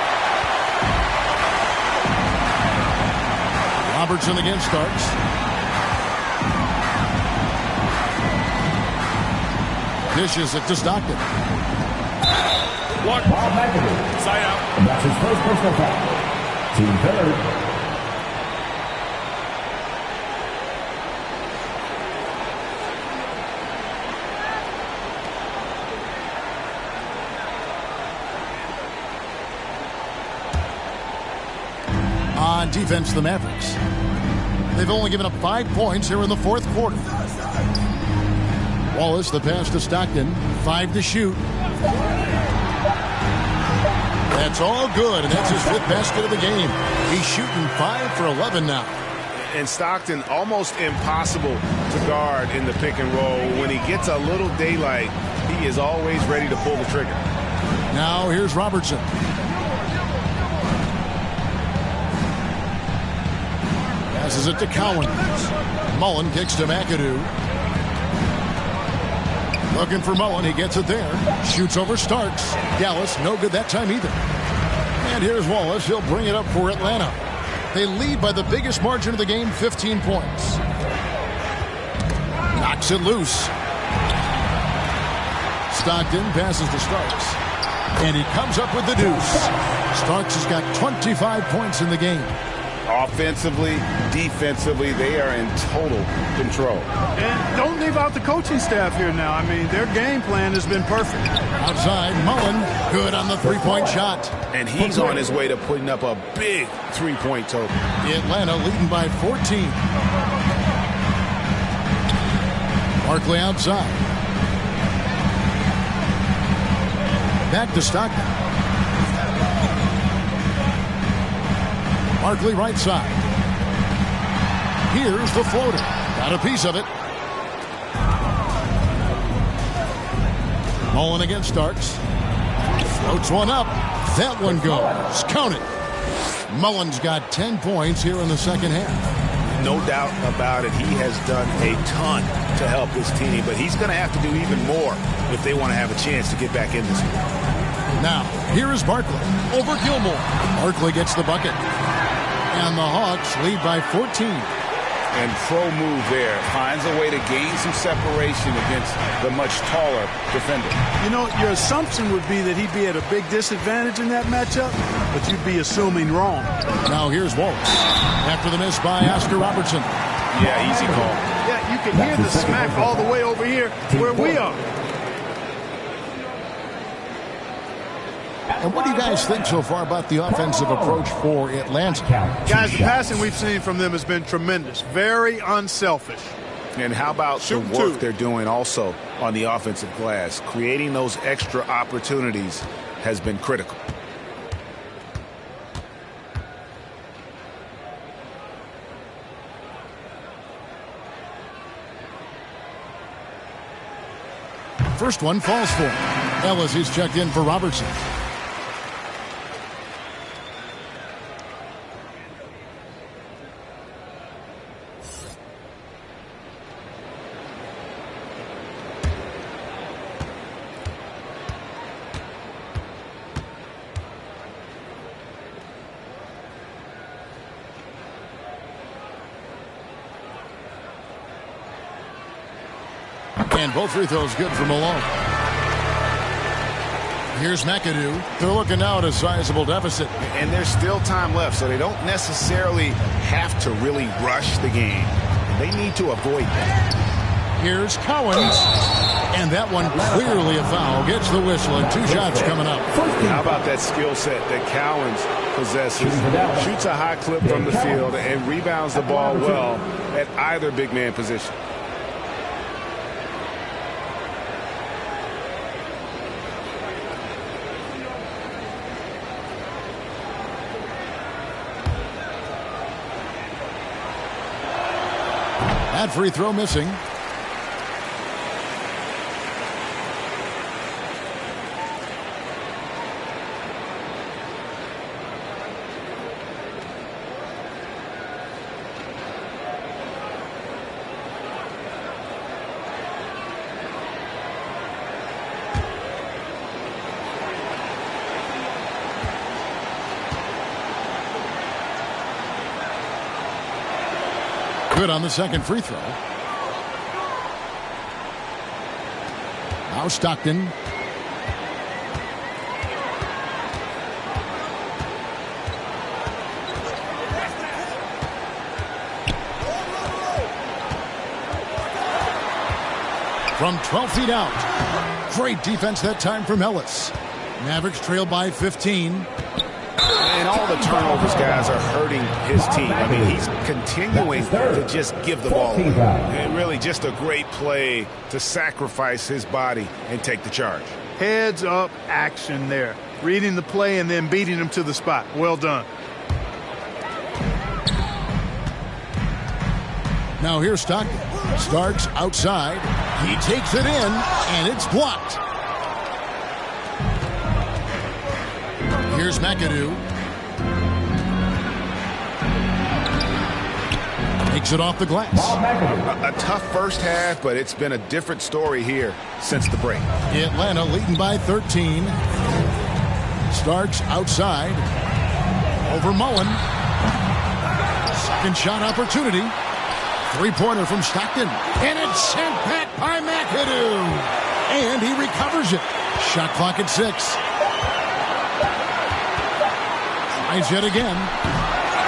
Robertson against Starks. Dishes it to Stockton. One. Side out. And that's his first personal foul. Team third. On defense, the Mavericks. They've only given up 5 points here in the fourth quarter. Wallace, the pass to Stockton. 5 to shoot. That's all good, and that's his 5th basket of the game. He's shooting 5 for 11 now. And Stockton almost impossible to guard in the pick and roll. When he gets a little daylight, he is always ready to pull the trigger. Now here's Robertson. Passes it to Collins. Mullen kicks to McAdoo. Looking for Mullen. He gets it there. Shoots over Starks. Dallas, no good that time either. And here's Wallace. He'll bring it up for Atlanta. They lead by the biggest margin of the game, 15 points. Knocks it loose. Stockton passes to Starks. And he comes up with the deuce. Starks has got 25 points in the game. Offensively, defensively, they are in total control. And don't leave out the coaching staff here now. I mean, their game plan has been perfect. Outside, Mullen, good on the three-point shot. And he's on his way to putting up a big three-point total. Atlanta leading by 14. Barkley outside. Back to Stockton. Barkley right side. Here's the floater. Got a piece of it. Mullen against Starks. Floats one up. That one goes. Count it. Mullen's got 10 points here in the second half. No doubt about it. He has done a ton to help this team, but he's going to have to do even more if they want to have a chance to get back in this one. Now, here is Barkley over Gilmore. Barkley gets the bucket. And the Hawks lead by 14. And pro move there. Finds a way to gain some separation against the much taller defender. You know, your assumption would be that he'd be at a big disadvantage in that matchup, but you'd be assuming wrong. Now here's Waltz. After the miss by Oscar Robertson. Yeah, easy call. Yeah, you can hear the smack all the way over here where we are. And what do you guys think so far about the offensive approach for Atlanta? Guys, the passing we've seen from them has been tremendous. Very unselfish. And how about the work they're doing also on the offensive glass? Creating those extra opportunities has been critical. First one falls for him. Ellis is checked in for Robertson. And both free throws good for Malone. Here's McAdoo. They're looking now at a sizable deficit. And there's still time left, so they don't necessarily have to really rush the game. They need to avoid that. Here's Cowens. And that one clearly a foul. Gets the whistle and 2 shots coming up. How about that skill set that Cowens possesses? Shoots a high clip from the field and rebounds the ball well at either big man position. That free throw missing. Good on the second free throw. Now Stockton. From 12 feet out. Great defense that time from Ellis. Mavericks trail by 15. And all the turnovers, guys, are hurting his team. I mean, he's continuing to just give the ball away. And really just a great play to sacrifice his body and take the charge. Heads up action there. Reading the play and then beating him to the spot. Well done. Now here's Stockton. Starks outside. He takes it in, and it's blocked. Here's McAdoo. Takes it off the glass. A tough first half, but it's been a different story here since the break. Atlanta leading by 13. Starks outside. Over Mullen. Second shot opportunity. Three-pointer from Stockton. And it's sent back by McAdoo. And he recovers it. Shot clock at 6. Tries yet again.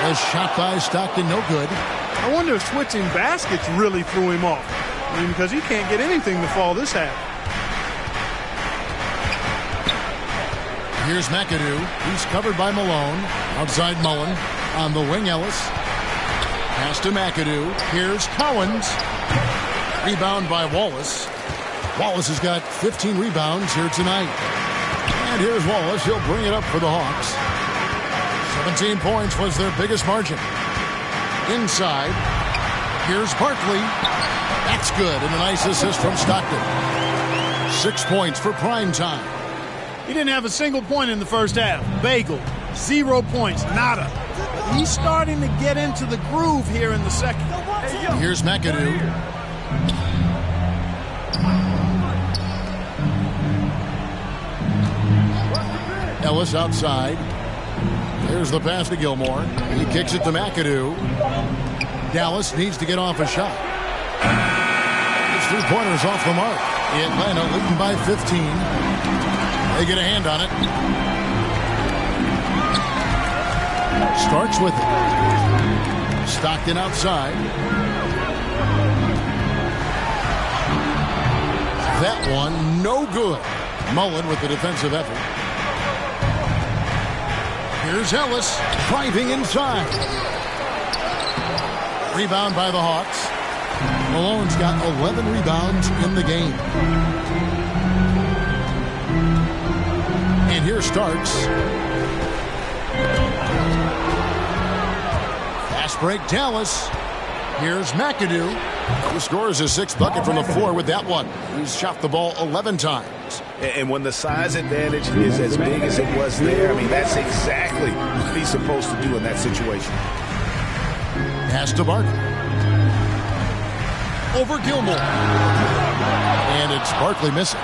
A shot by Stockton, no good. I wonder if switching baskets really threw him off. I mean, because he can't get anything to fall this half. Here's McAdoo. He's covered by Malone. Outside Mullen. On the wing, Ellis. Pass to McAdoo. Here's Cowens. Rebound by Wallace. Wallace has got 15 rebounds here tonight. And here's Wallace. He'll bring it up for the Hawks. 17 points was their biggest margin. Inside. Here's Barkley. That's good. And a nice assist from Stockton. 6 points for prime time. He didn't have a single point in the first half. Bagel. 0 points. Nada. He's starting to get into the groove here in the second. Here's McAdoo. Ellis outside. There's the pass to Gilmore. He kicks it to McAdoo. Dallas needs to get off a shot. His three-pointer's off the mark. Atlanta leading by 15. They get a hand on it. Starks with it. Stockton outside. That one, no good. Mullen with the defensive effort. Here's Ellis driving inside. Rebound by the Hawks. Malone's got 11 rebounds in the game. And here Starks. Fast break Dallas. Here's McAdoo, who scores his 6th bucket from the floor with that one. He's shot the ball 11 times. And when the size advantage is as big as it was there, I mean, that's exactly what he's supposed to do in that situation. Pass to Barkley. Over Gilmore. And it's Barkley missing.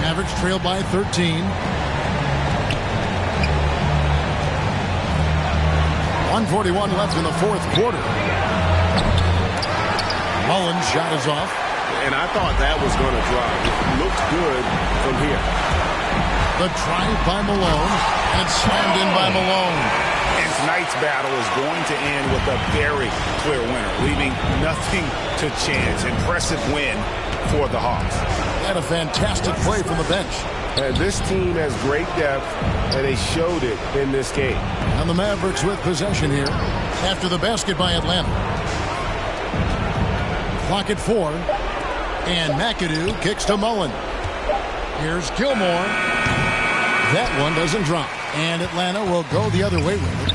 Mavericks trail by 13. 1:41 left in the 4th quarter. Mullins' shot is off. And I thought that was going to drop. It looked good from here. The drive by Malone, and it's slammed in by Malone. And tonight's battle is going to end with a very clear winner, leaving nothing to chance. Impressive win for the Hawks. Had a fantastic play from the bench. And this team has great depth, and they showed it in this game. And the Mavericks with possession here after the basket by Atlanta. Clock at 4. And McAdoo kicks to Mullen. Here's Gilmore. That one doesn't drop. And Atlanta will go the other way with it.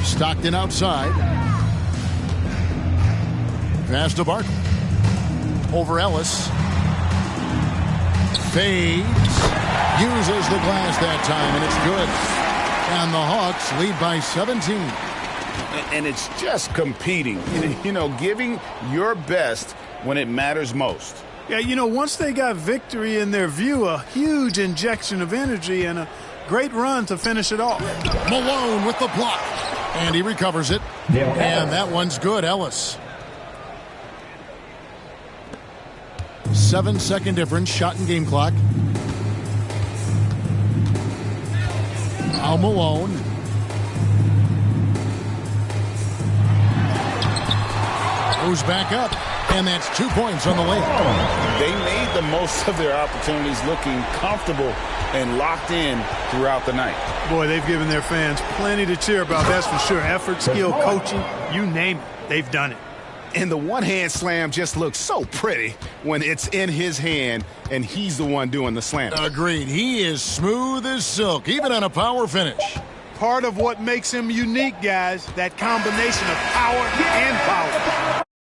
Stockton outside. Pass to Barkley. Over Ellis. Fades. Uses the glass that time, and it's good. And the Hawks lead by 17. And it's just competing, you know, giving your best when it matters most. Yeah, you know, once they got victory in their view, a huge injection of energy and a great run to finish it off. Malone with the block. And he recovers it. And that one's good, Ellis. 7-second difference, shot and game clock. Al Malone. Goes back up, and that's 2 points on the layup. They made the most of their opportunities, looking comfortable and locked in throughout the night. Boy, they've given their fans plenty to cheer about, that's for sure. Effort, skill, coaching, you name it, they've done it. And the one-hand slam just looks so pretty when it's in his hand and he's the one doing the slam. Agreed. He is smooth as silk, even on a power finish. Part of what makes him unique, guys, that combination of power and power.